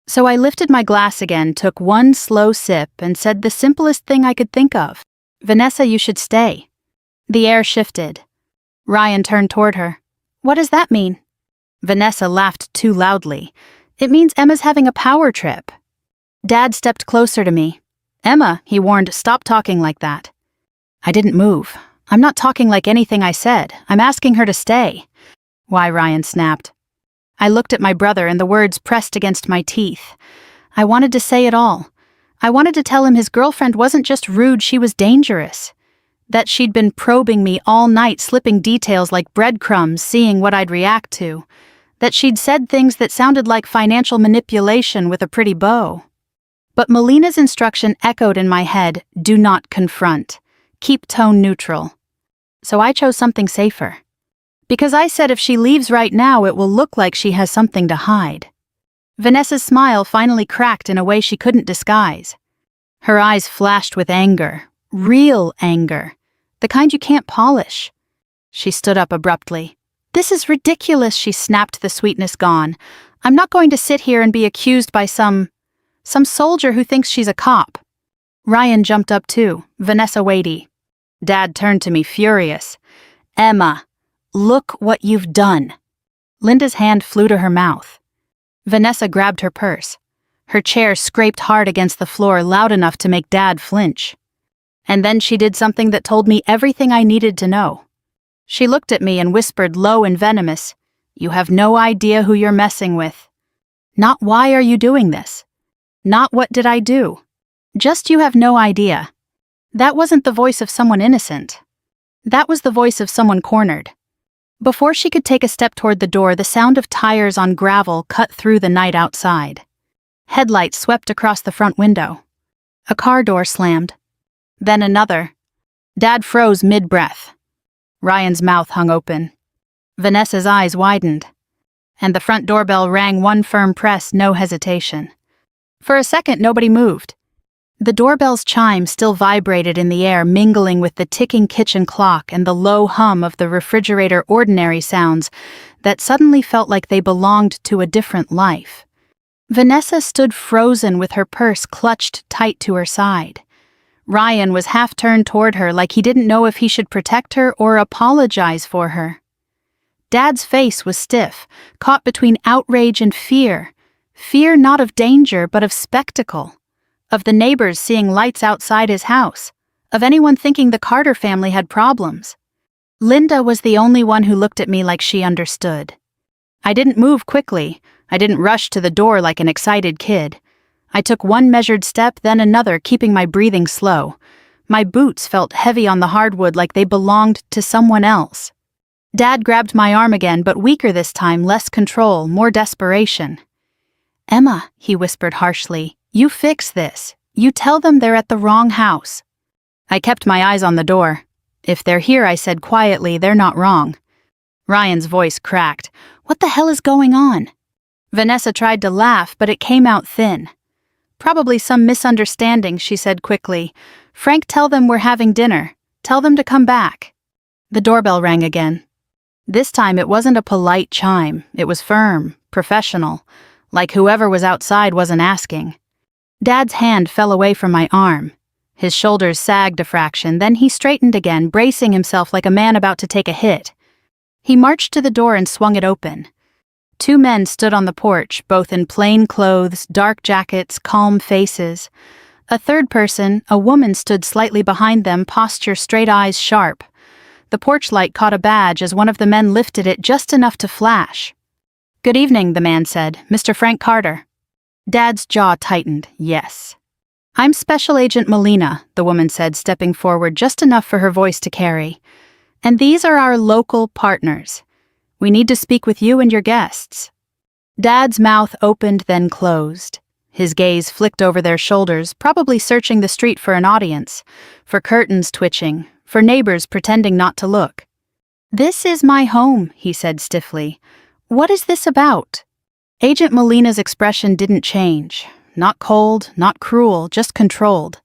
Speaker 1: So I lifted my glass again, took one slow sip, and said the simplest thing I could think of. Vanessa, you should stay. The air shifted. Ryan turned toward her. What does that mean? Vanessa laughed too loudly. It means Emma's having a power trip. Dad stepped closer to me. Emma, he warned, stop talking like that. I didn't move. I'm not talking like anything I said. I'm asking her to stay. Why, Ryan snapped. I looked at my brother and the words pressed against my teeth. I wanted to say it all. I wanted to tell him his girlfriend wasn't just rude, she was dangerous. That she'd been probing me all night, slipping details like breadcrumbs, seeing what I'd react to. That she'd said things that sounded like financial manipulation with a pretty bow. But Melina's instruction echoed in my head, do not confront. Keep tone neutral. So I chose something safer. Because I said if she leaves right now, it will look like she has something to hide. Vanessa's smile finally cracked in a way she couldn't disguise. Her eyes flashed with anger. Real anger. The kind you can't polish. She stood up abruptly. This is ridiculous, she snapped, the sweetness gone. I'm not going to sit here and be accused by some soldier who thinks she's a cop. Ryan jumped up too, Vanessa weighty. Dad turned to me, furious. Emma, look what you've done. Linda's hand flew to her mouth. Vanessa grabbed her purse. Her chair scraped hard against the floor, loud enough to make Dad flinch. And then she did something that told me everything I needed to know. She looked at me and whispered low and venomous, You have no idea who you're messing with. Not why are you doing this? Not what did I do? Just you have no idea. That wasn't the voice of someone innocent. That was the voice of someone cornered. Before she could take a step toward the door, the sound of tires on gravel cut through the night outside. Headlights swept across the front window. A car door slammed. Then another. Dad froze mid-breath. Ryan's mouth hung open. Vanessa's eyes widened. And the front doorbell rang, one firm press, no hesitation. For a second, nobody moved. The doorbell's chime still vibrated in the air, mingling with the ticking kitchen clock and the low hum of the refrigerator, ordinary sounds that suddenly felt like they belonged to a different life. Vanessa stood frozen with her purse clutched tight to her side. Ryan was half turned toward her like he didn't know if he should protect her or apologize for her. Dad's face was stiff, caught between outrage and fear. Fear not of danger, but of spectacle. Of the neighbors seeing lights outside his house. Of anyone thinking the Carter family had problems. Linda was the only one who looked at me like she understood. I didn't move quickly. I didn't rush to the door like an excited kid. I took one measured step, then another, keeping my breathing slow. My boots felt heavy on the hardwood like they belonged to someone else. Dad grabbed my arm again, but weaker this time, less control, more desperation. Emma, he whispered harshly, you fix this. You tell them they're at the wrong house. I kept my eyes on the door. If they're here, I said quietly, they're not wrong. Ryan's voice cracked. What the hell is going on? Vanessa tried to laugh, but it came out thin. Probably some misunderstanding, she said quickly. Frank, tell them we're having dinner. Tell them to come back. The doorbell rang again. This time it wasn't a polite chime. It was firm, professional, like whoever was outside wasn't asking. Dad's hand fell away from my arm. His shoulders sagged a fraction, then he straightened again, bracing himself like a man about to take a hit. He marched to the door and swung it open. Two men stood on the porch, both in plain clothes, dark jackets, calm faces. A third person, a woman, stood slightly behind them, posture straight, eyes sharp. The porch light caught a badge as one of the men lifted it just enough to flash. Good evening, the man said. Mr. Frank Carter. Dad's jaw tightened. Yes. I'm Special Agent Melina, the woman said, stepping forward just enough for her voice to carry. And these are our local partners. We need to speak with you and your guests. Dad's mouth opened then closed. His gaze flicked over their shoulders, probably searching the street for an audience, for curtains twitching, for neighbors pretending not to look. This is my home, he said stiffly. What is this about? Agent Melina's expression didn't change. Not cold, not cruel, just controlled.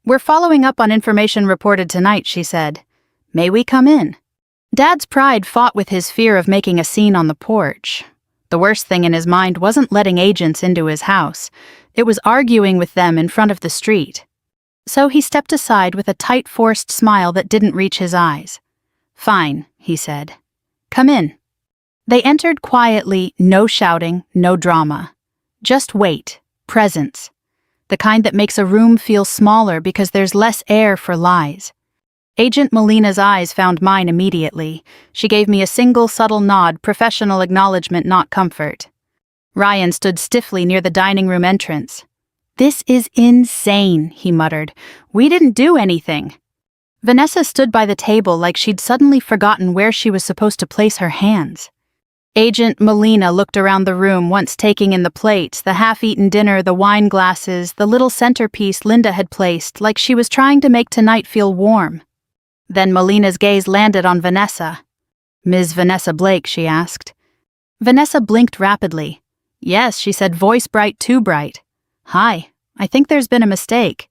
Speaker 1: We're following up on information reported tonight, she said. May we come in? Dad's pride fought with his fear of making a scene on the porch. The worst thing in his mind wasn't letting agents into his house. It was arguing with them in front of the street. So he stepped aside with a tight, forced smile that didn't reach his eyes. Fine, he said. Come in. They entered quietly, no shouting, no drama. Just wait. Presence. The kind that makes a room feel smaller because there's less air for lies. Agent Melina's eyes found mine immediately. She gave me a single subtle nod, professional acknowledgement, not comfort. Ryan stood stiffly near the dining room entrance. This is insane, he muttered. We didn't do anything. Vanessa stood by the table like she'd suddenly forgotten where she was supposed to place her hands. Agent Melina looked around the room, once taking in the plates, the half-eaten dinner, the wine glasses, the little centerpiece Linda had placed, like she was trying to make tonight feel warm. Then Melina's gaze landed on Vanessa. Ms. Vanessa Blake, she asked. Vanessa blinked rapidly. Yes, she said, voice bright, too bright. Hi, I think there's been a mistake.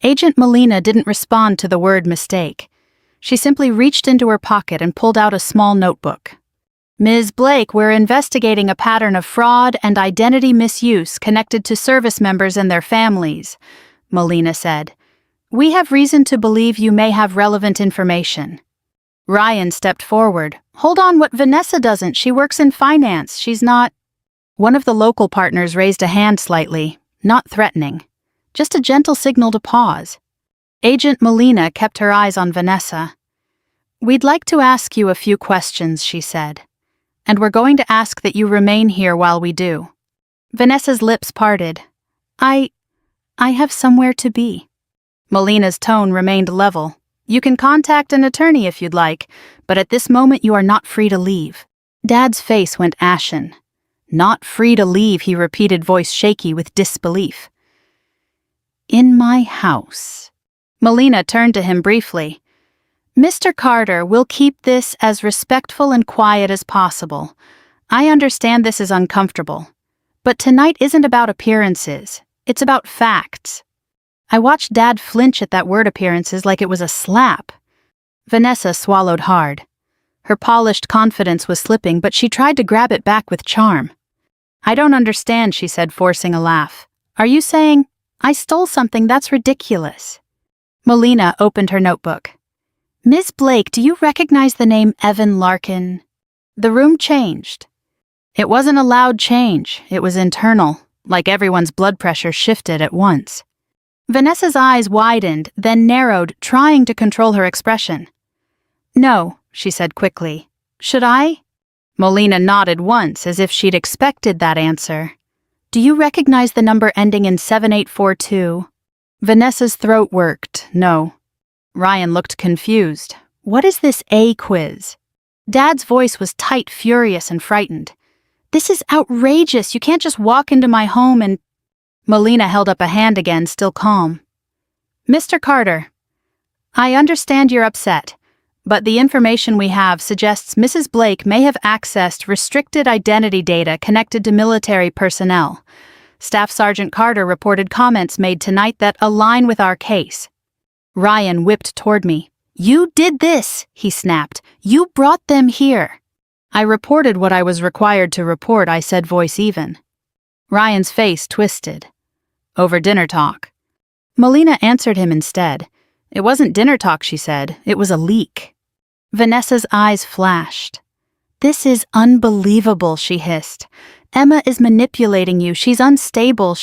Speaker 1: Agent Melina didn't respond to the word mistake. She simply reached into her pocket and pulled out a small notebook. Ms. Blake, we're investigating a pattern of fraud and identity misuse connected to service members and their families, Melina said. We have reason to believe you may have relevant information. Ryan stepped forward. Hold on, what Vanessa doesn't. She works in finance. She's not... One of the local partners raised a hand slightly, not threatening. Just a gentle signal to pause. Agent Melina kept her eyes on Vanessa. We'd like to ask you a few questions, she said. And we're going to ask that you remain here while we do. Vanessa's lips parted. I have somewhere to be. Melina's tone remained level. You can contact an attorney if you'd like, but at this moment you are not free to leave. Dad's face went ashen. Not free to leave, he repeated, voice shaky with disbelief. In my house. Melina turned to him briefly. Mr. Carter, we'll keep this as respectful and quiet as possible. I understand this is uncomfortable. But tonight isn't about appearances. It's about facts. I watched Dad flinch at that word appearances like it was a slap. Vanessa swallowed hard. Her polished confidence was slipping, but she tried to grab it back with charm. I don't understand, she said, forcing a laugh. Are you saying, I stole something? That's ridiculous. Melina opened her notebook. Ms. Blake, do you recognize the name Evan Larkin? The room changed. It wasn't a loud change. It was internal, like everyone's blood pressure shifted at once. Vanessa's eyes widened, then narrowed, trying to control her expression. No, she said quickly. Should I? Melina nodded once, as if she'd expected that answer. Do you recognize the number ending in 7842? Vanessa's throat worked. No. Ryan looked confused. What is this A quiz? Dad's voice was tight, furious, and frightened. This is outrageous. You can't just walk into my home and... Melina held up a hand again, still calm. Mr. Carter, I understand you're upset, but the information we have suggests Mrs. Blake may have accessed restricted identity data connected to military personnel. Staff Sergeant Carter reported comments made tonight that align with our case. Ryan whipped toward me. You did this, he snapped. You brought them here. I reported what I was required to report, I said, voice even. Ryan's face twisted. Over dinner talk. Melina answered him instead. It wasn't dinner talk, she said. It was a leak. Vanessa's eyes flashed. This is unbelievable, she hissed. Emma is manipulating you. She's unstable.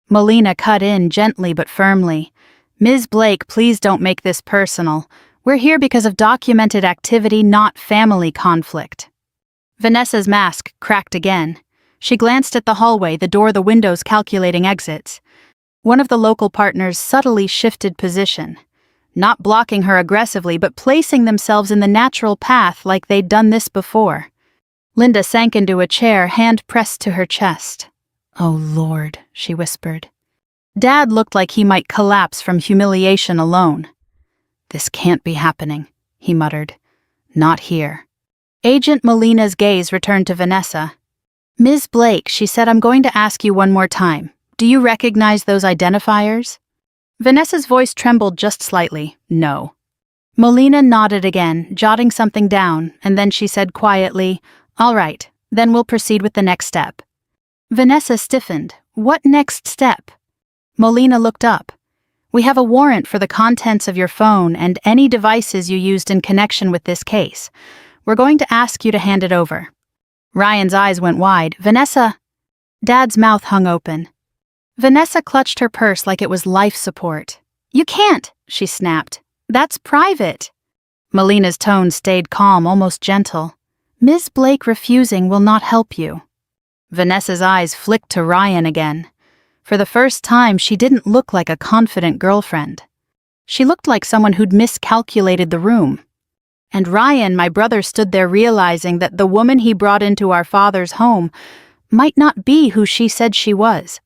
Speaker 1: Melina cut in gently but firmly. Ms. Blake, please don't make this personal. We're here because of documented activity, not family conflict. Vanessa's mask cracked again. She glanced at the hallway, the door, the windows, calculating exits. One of the local partners subtly shifted position, not blocking her aggressively but placing themselves in the natural path like they'd done this before. Linda sank into a chair, hand pressed to her chest. "Oh, Lord," she whispered. Dad looked like he might collapse from humiliation alone. "This can't be happening," he muttered. "Not here." Agent Molina's gaze returned to Vanessa. "Ms. Blake," she said, "I'm going to ask you one more time. Do you recognize those identifiers?" Vanessa's voice trembled just slightly. "No." Molina nodded again, jotting something down, and then she said quietly, "All right, then we'll proceed with the next step." Vanessa stiffened. "What next step?" Molina looked up. "We have a warrant for the contents of your phone and any devices you used in connection with this case. We're going to ask you to hand it over." Ryan's eyes went wide. "Vanessa!" Dad's mouth hung open. Vanessa clutched her purse like it was life support. "You can't," she snapped. "That's private." Molina's tone stayed calm, almost gentle. "Ms. Blake refusing will not help you." Vanessa's eyes flicked to Ryan again. For the first time, she didn't look like a confident girlfriend. She looked like someone who'd miscalculated the room. And Ryan, my brother, stood there realizing that the woman he brought into our father's home might not be who she said she was.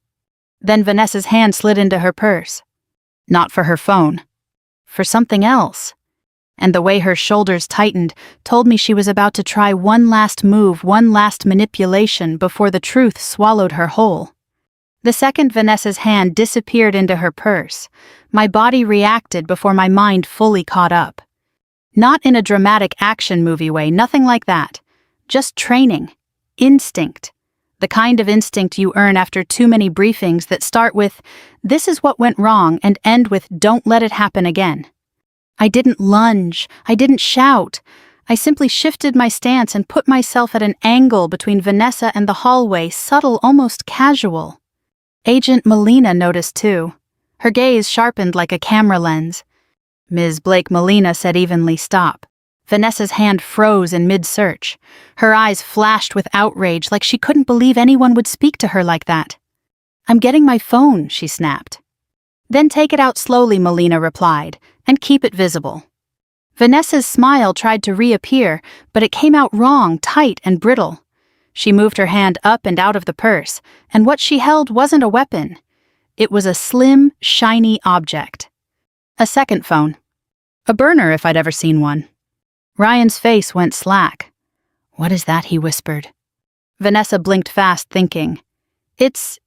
Speaker 1: Then Vanessa's hand slid into her purse. Not for her phone. For something else. And the way her shoulders tightened told me she was about to try one last move, one last manipulation before the truth swallowed her whole. The second Vanessa's hand disappeared into her purse, my body reacted before my mind fully caught up. Not in a dramatic action movie way, nothing like that. Just training. Instinct. The kind of instinct you earn after too many briefings that start with, "This is what went wrong," and end with, "Don't let it happen again." I didn't lunge. I didn't shout. I simply shifted my stance and put myself at an angle between Vanessa and the hallway, subtle, almost casual. Agent Molina noticed too. Her gaze sharpened like a camera lens. Ms. Blake Molina said evenly, "Stop." Vanessa's hand froze in mid-search. Her eyes flashed with outrage like she couldn't believe anyone would speak to her like that. "I'm getting my phone," she snapped. "Then take it out slowly," Molina replied, "and keep it visible." Vanessa's smile tried to reappear, but it came out wrong, tight and brittle. She moved her hand up and out of the purse, and what she held wasn't a weapon. It was a slim, shiny object. A second phone. A burner if I'd ever seen one. Ryan's face went slack. "What is that?" he whispered. Vanessa blinked fast, thinking. It's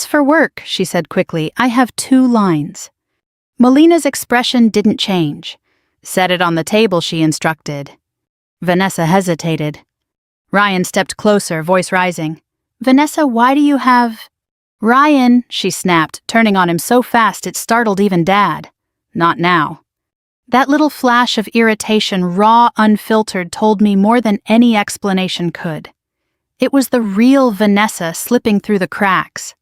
Speaker 1: for work," she said quickly. "I have 2 lines." Molina's expression didn't change. "Set it on the table," she instructed. Vanessa hesitated. Ryan stepped closer, voice rising. "Vanessa, why do you have—" "Ryan," she snapped, turning on him so fast it startled even Dad. "Not now." That little flash of irritation, raw, unfiltered, told me more than any explanation could. It was the real Vanessa slipping through the cracks.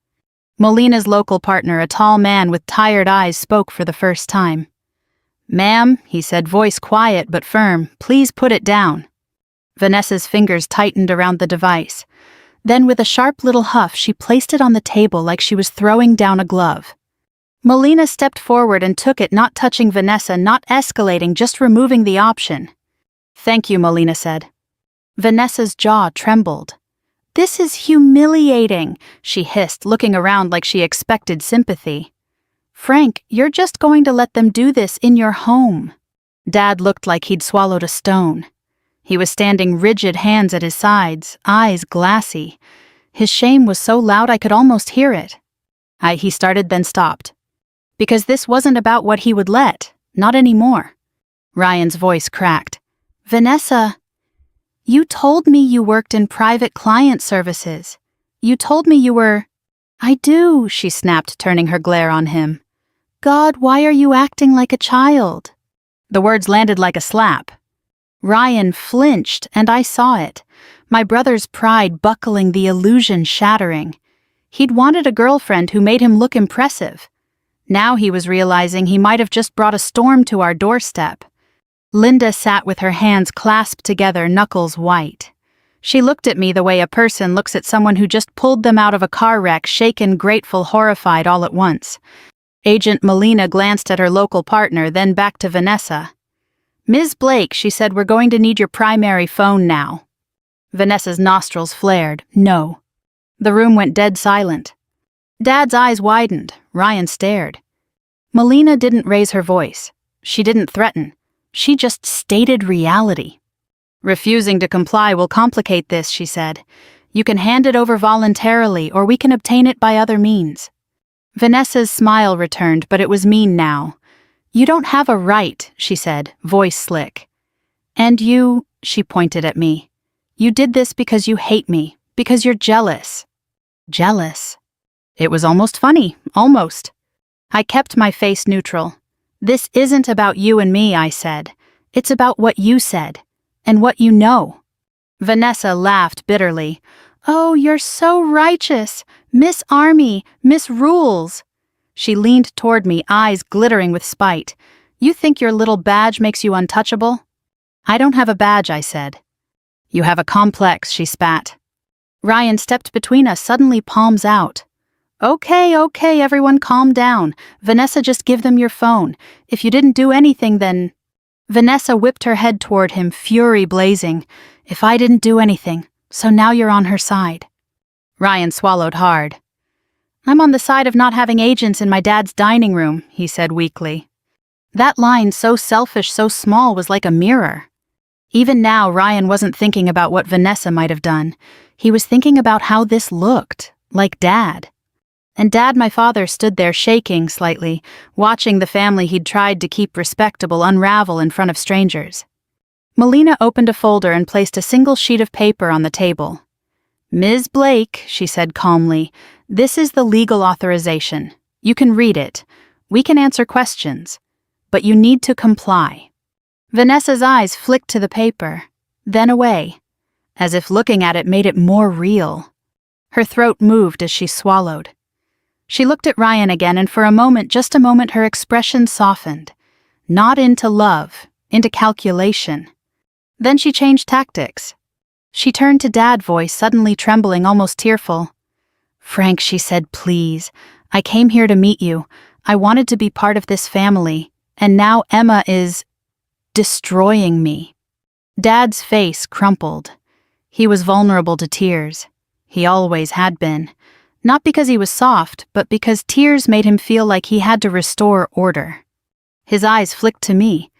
Speaker 1: Molina's local partner, a tall man with tired eyes, spoke for the first time. "Ma'am," he said, voice quiet but firm, "please put it down." Vanessa's fingers tightened around the device. Then, with a sharp little huff, she placed it on the table like she was throwing down a glove. Molina stepped forward and took it, not touching Vanessa, not escalating, just removing the option. "Thank you," Molina said. Vanessa's jaw trembled. "This is humiliating," she hissed, looking around like she expected sympathy. "Frank, you're just going to let them do this in your home." Dad looked like he'd swallowed a stone. He was standing rigid, hands at his sides, eyes glassy. His shame was so loud I could almost hear it. He started, then stopped. Because this wasn't about what he would let, not anymore. Ryan's voice cracked. "Vanessa, you told me you worked in private client services. You told me you were—" "I do," she snapped, turning her glare on him. "God, why are you acting like a child?" The words landed like a slap. Ryan flinched, and I saw it. My brother's pride buckling, the illusion shattering. He'd wanted a girlfriend who made him look impressive. Now he was realizing he might have just brought a storm to our doorstep. Linda sat with her hands clasped together, knuckles white. She looked at me the way a person looks at someone who just pulled them out of a car wreck, shaken, grateful, horrified all at once. Agent Melina glanced at her local partner, then back to Vanessa. "Ms. Blake," she said, "we're going to need your primary phone now." Vanessa's nostrils flared. "No." The room went dead silent. Dad's eyes widened. Ryan stared. Melina didn't raise her voice. She didn't threaten. She just stated reality. "Refusing to comply will complicate this," she said. "You can hand it over voluntarily, or we can obtain it by other means." Vanessa's smile returned, but it was mean now. "You don't have a right," she said, voice slick. "And you," she pointed at me, "you did this because you hate me, because you're jealous." Jealous? It was almost funny, almost. I kept my face neutral. "This isn't about you and me," I said. "It's about what you said. And what you know." Vanessa laughed bitterly. "Oh, you're so righteous. Miss Army, Miss Rules." She leaned toward me, eyes glittering with spite. "You think your little badge makes you untouchable?" "I don't have a badge," I said. "You have a complex," she spat. Ryan stepped between us, suddenly palms out. Okay, everyone calm down. Vanessa, just give them your phone. If you didn't do anything, then..." Vanessa whipped her head toward him, fury blazing. "If I didn't do anything, so now you're on her side." Ryan swallowed hard. "I'm on the side of not having agents in my dad's dining room," he said weakly. That line, so selfish, so small, was like a mirror. Even now, Ryan wasn't thinking about what Vanessa might have done. He was thinking about how this looked, like Dad. And Dad, my father, stood there shaking slightly, watching the family he'd tried to keep respectable unravel in front of strangers. Melina opened a folder and placed a single sheet of paper on the table. "Ms. Blake," she said calmly, "this is the legal authorization. You can read it. We can answer questions. But you need to comply." Vanessa's eyes flicked to the paper, then away, as if looking at it made it more real. Her throat moved as she swallowed. She looked at Ryan again, and for a moment, just a moment, her expression softened. Not into love, into calculation. Then she changed tactics. She turned to Dad, voice suddenly trembling, almost tearful. "Frank," she said, "please. I came here to meet you. I wanted to be part of this family. And now Emma is destroying me." Dad's face crumpled. He was vulnerable to tears. He always had been. Not because he was soft, but because tears made him feel like he had to restore order. His eyes flicked to me.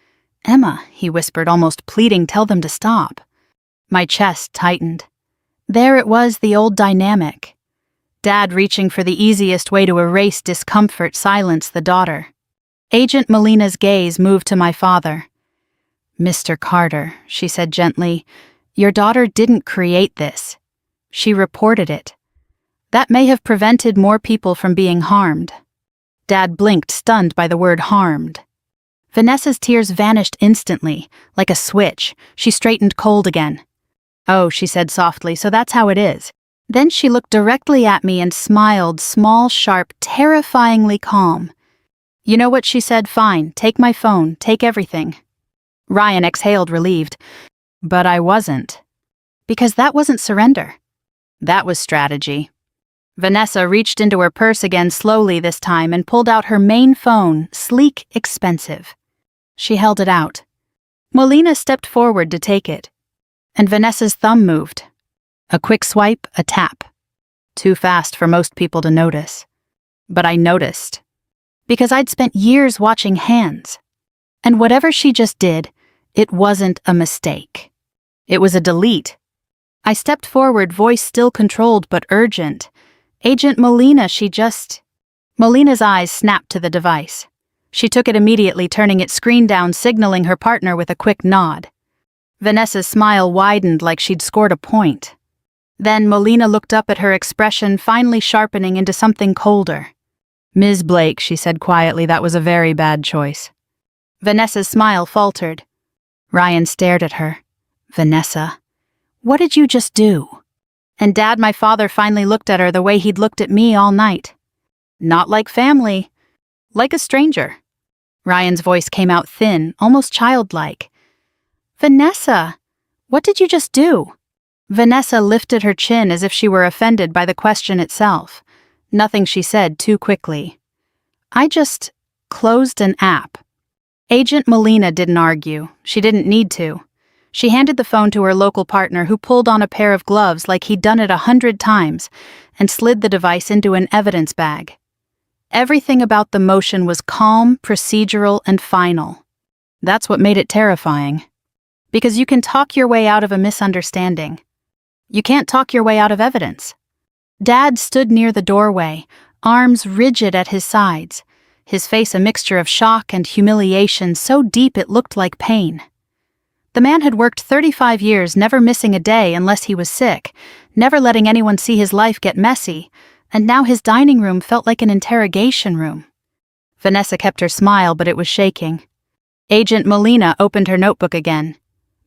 Speaker 1: "Emma," he whispered, almost pleading, "tell them to stop." My chest tightened. There it was, the old dynamic. Dad reaching for the easiest way to erase discomfort, silence the daughter. Agent Melina's gaze moved to my father. "Mr. Carter," she said gently, "your daughter didn't create this. She reported it. That may have prevented more people from being harmed." Dad blinked, stunned by the word harmed. Vanessa's tears vanished instantly, like a switch. She straightened cold again. "Oh," she said softly, "so that's how it is." Then she looked directly at me and smiled, small, sharp, terrifyingly calm. "You know what?" she said. "Fine, take my phone, take everything." Ryan exhaled, relieved. But I wasn't. Because that wasn't surrender. That was strategy. Vanessa reached into her purse again, slowly this time, and pulled out her main phone, sleek, expensive. She held it out. Melina stepped forward to take it, and Vanessa's thumb moved. A quick swipe, a tap. Too fast for most people to notice. But I noticed. Because I'd spent years watching hands. And whatever she just did, it wasn't a mistake. It was a delete. I stepped forward, voice still controlled but urgent. "Agent Melina, she just..." Melina's eyes snapped to the device. She took it immediately, turning its screen down, signaling her partner with a quick nod. Vanessa's smile widened like she'd scored a point. Then Melina looked up at her, expression finally sharpening into something colder. "Ms. Blake," she said quietly, "that was a very bad choice." Vanessa's smile faltered. Ryan stared at her. "Vanessa, what did you just do?" And Dad, my father, finally looked at her the way he'd looked at me all night. Not like family, like a stranger. Ryan's voice came out thin, almost childlike. "Vanessa, what did you just do?" Vanessa lifted her chin as if she were offended by the question itself. Nothing she said too quickly. I just closed an app. Agent Molina didn't argue. She didn't need to. She handed the phone to her local partner, who pulled on a pair of gloves like he'd done it 100 times and slid the device into an evidence bag. Everything about the motion was calm, procedural, and final. That's what made it terrifying. Because you can talk your way out of a misunderstanding. You can't talk your way out of evidence. Dad stood near the doorway, arms rigid at his sides, his face a mixture of shock and humiliation so deep it looked like pain. The man had worked 35 years, never missing a day unless he was sick, never letting anyone see his life get messy, and now his dining room felt like an interrogation room. Vanessa kept her smile, but it was shaking. Agent Molina opened her notebook again.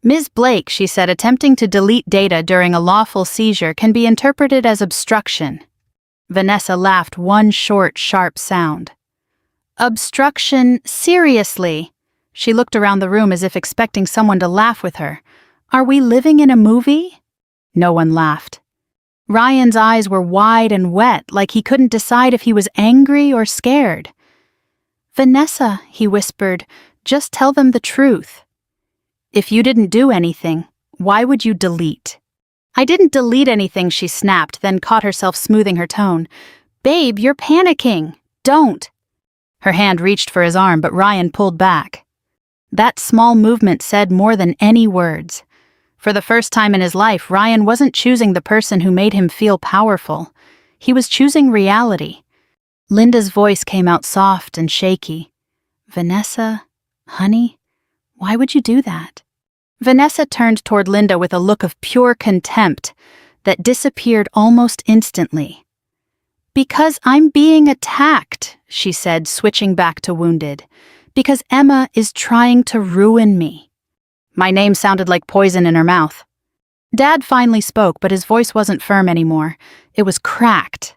Speaker 1: Ms. Blake, she said, attempting to delete data during a lawful seizure can be interpreted as obstruction. Vanessa laughed one short, sharp sound. Obstruction? Seriously? She looked around the room as if expecting someone to laugh with her. Are we living in a movie? No one laughed. Ryan's eyes were wide and wet, like he couldn't decide if he was angry or scared. Vanessa, he whispered, just tell them the truth. If you didn't do anything, why would you delete? I didn't delete anything, she snapped, then caught herself smoothing her tone. Babe, you're panicking. Don't. Her hand reached for his arm, but Ryan pulled back. That small movement said more than any words. For the first time in his life, Ryan wasn't choosing the person who made him feel powerful. He was choosing reality. Linda's voice came out soft and shaky. Vanessa, honey, why would you do that? Vanessa turned toward Linda with a look of pure contempt that disappeared almost instantly. Because I'm being attacked, she said, switching back to wounded. Because Emma is trying to ruin me. My name sounded like poison in her mouth. Dad finally spoke, but his voice wasn't firm anymore. It was cracked.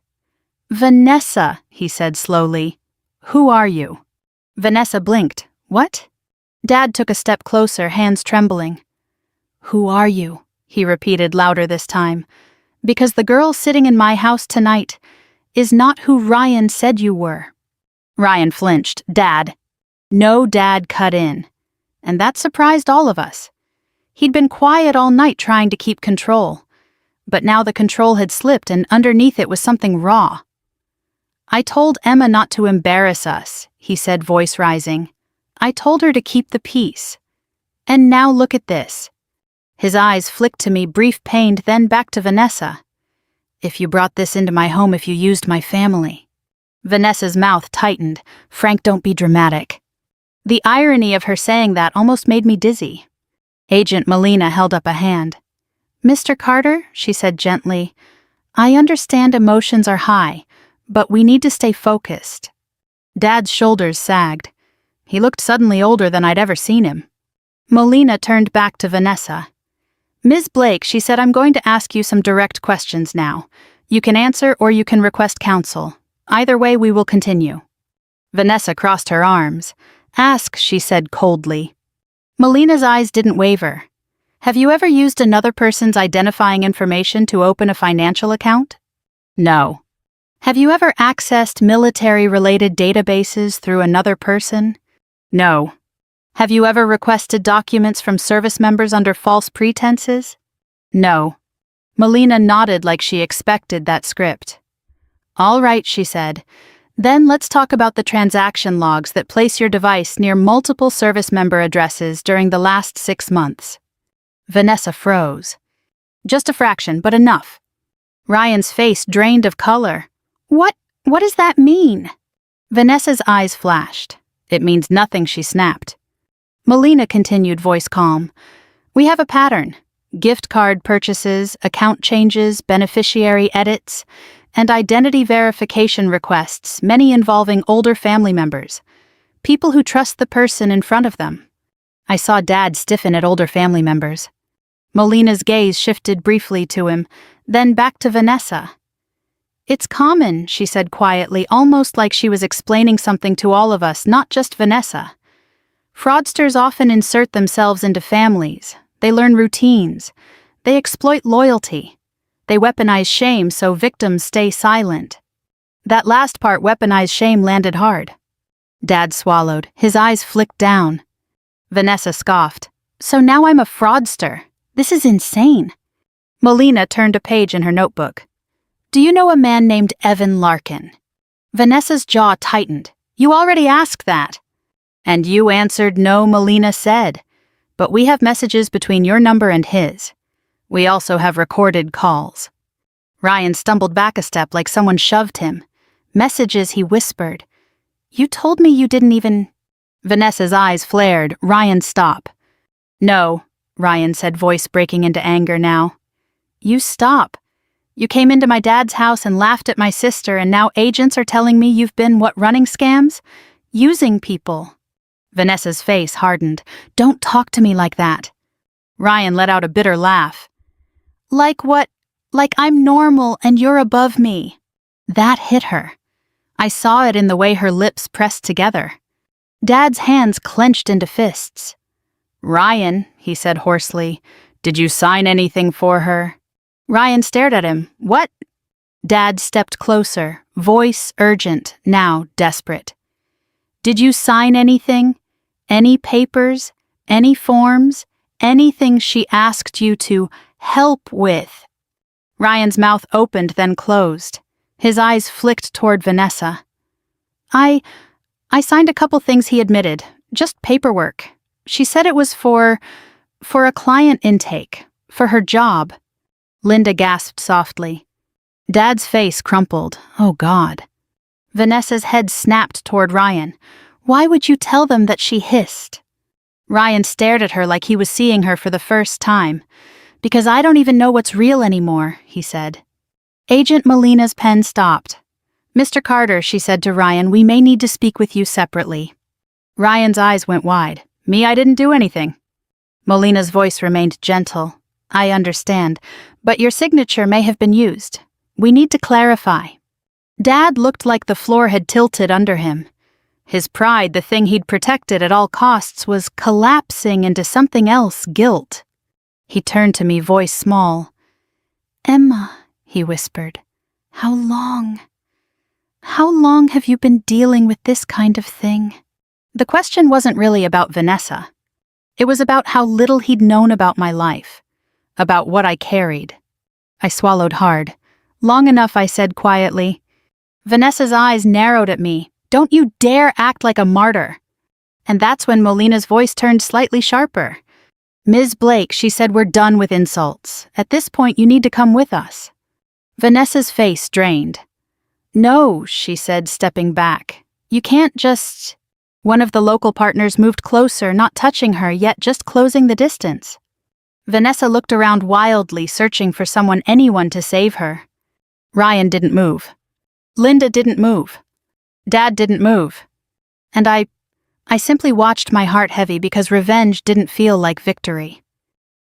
Speaker 1: Vanessa, he said slowly. Who are you? Vanessa blinked. What? Dad took a step closer, hands trembling. Who are you? He repeated louder this time. Because the girl sitting in my house tonight is not who Ryan said you were. Ryan flinched. Dad. No, Dad cut in. And that surprised all of us. He'd been quiet all night trying to keep control. But now the control had slipped and underneath it was something raw. I told Emma not to embarrass us, he said, voice rising. I told her to keep the peace. And now look at this. His eyes flicked to me, brief pained, then back to Vanessa. If you brought this into my home, if you used my family. Vanessa's mouth tightened. Frank, don't be dramatic. The irony of her saying that almost made me dizzy. Agent Molina held up a hand. Mr. Carter, she said gently, I understand emotions are high, but we need to stay focused. Dad's shoulders sagged. He looked suddenly older than I'd ever seen him. Molina turned back to Vanessa. Ms. Blake, she said, I'm going to ask you some direct questions now. You can answer or you can request counsel. Either way, we will continue. Vanessa crossed her arms. Ask, she said coldly. Molina's eyes didn't waver. Have you ever used another person's identifying information to open a financial account? No. Have you ever accessed military-related databases through another person? No. Have you ever requested documents from service members under false pretenses? No. Molina nodded like she expected that script. All right, she said. Then let's talk about the transaction logs that place your device near multiple service member addresses during the last 6 months. Vanessa froze. Just a fraction, but enough. Ryan's face drained of color. What does that mean? Vanessa's eyes flashed. It means nothing, she snapped. Molina continued, voice calm. We have a pattern. Gift card purchases, account changes, beneficiary edits, and identity verification requests, many involving older family members. People who trust the person in front of them. I saw Dad stiffen at older family members. Molina's gaze shifted briefly to him, then back to Vanessa. It's common, she said quietly, almost like she was explaining something to all of us, not just Vanessa. Fraudsters often insert themselves into families. They learn routines. They exploit loyalty. They weaponize shame so victims stay silent. That last part, weaponized shame, landed hard. Dad swallowed. His eyes flicked down. Vanessa scoffed. So now I'm a fraudster. This is insane. Melina turned a page in her notebook. Do you know a man named Evan Larkin? Vanessa's jaw tightened. You already asked that. And you answered no, Melina said. But we have messages between your number and his. We also have recorded calls. Ryan stumbled back a step like someone shoved him. Messages, he whispered. You told me you didn't even... Vanessa's eyes flared. Ryan, stop. No, Ryan said, voice breaking into anger now. You stop. You came into my dad's house and laughed at my sister, and now agents are telling me you've been, what, running scams? Using people. Vanessa's face hardened. Don't talk to me like that. Ryan let out a bitter laugh. Like what? Like I'm normal and you're above me. That hit her. I saw it in the way her lips pressed together. Dad's hands clenched into fists. Ryan, he said hoarsely, did you sign anything for her? Ryan stared at him. What? Dad stepped closer, voice urgent, now desperate. Did you sign anything? Any papers? Any forms? Anything she asked you to help with? Ryan's mouth opened, then closed. His eyes flicked toward Vanessa. I signed a couple things, he admitted. Just paperwork. She said it was for a client intake. For her job. Linda gasped softly. Dad's face crumpled. Oh, God. Vanessa's head snapped toward Ryan. Why would you tell them that she hissed? Ryan stared at her like he was seeing her for the first time. Because I don't even know what's real anymore, he said. Agent Melina's pen stopped. Mr. Carter, she said to Ryan, we may need to speak with you separately. Ryan's eyes went wide. Me, I didn't do anything. Melina's voice remained gentle. I understand, but your signature may have been used. We need to clarify. Dad looked like the floor had tilted under him. His pride, the thing he'd protected at all costs, was collapsing into something else, guilt. He turned to me, voice small. Emma, he whispered, how long have you been dealing with this kind of thing? The question wasn't really about Vanessa. It was about how little he'd known about my life, about what I carried. I swallowed hard. Long enough, I said quietly. Vanessa's eyes narrowed at me. Don't you dare act like a martyr. And that's when Melina's voice turned slightly sharper. Ms. Blake, she said, we're done with insults. At this point, you need to come with us. Vanessa's face drained. No, she said, stepping back. You can't just... One of the local partners moved closer, not touching her, yet just closing the distance. Vanessa looked around wildly, searching for anyone to save her. Ryan didn't move. Linda didn't move. Dad didn't move. And I simply watched, my heart heavy, because revenge didn't feel like victory.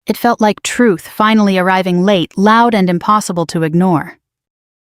Speaker 1: It felt like truth finally arriving late, loud and impossible to ignore.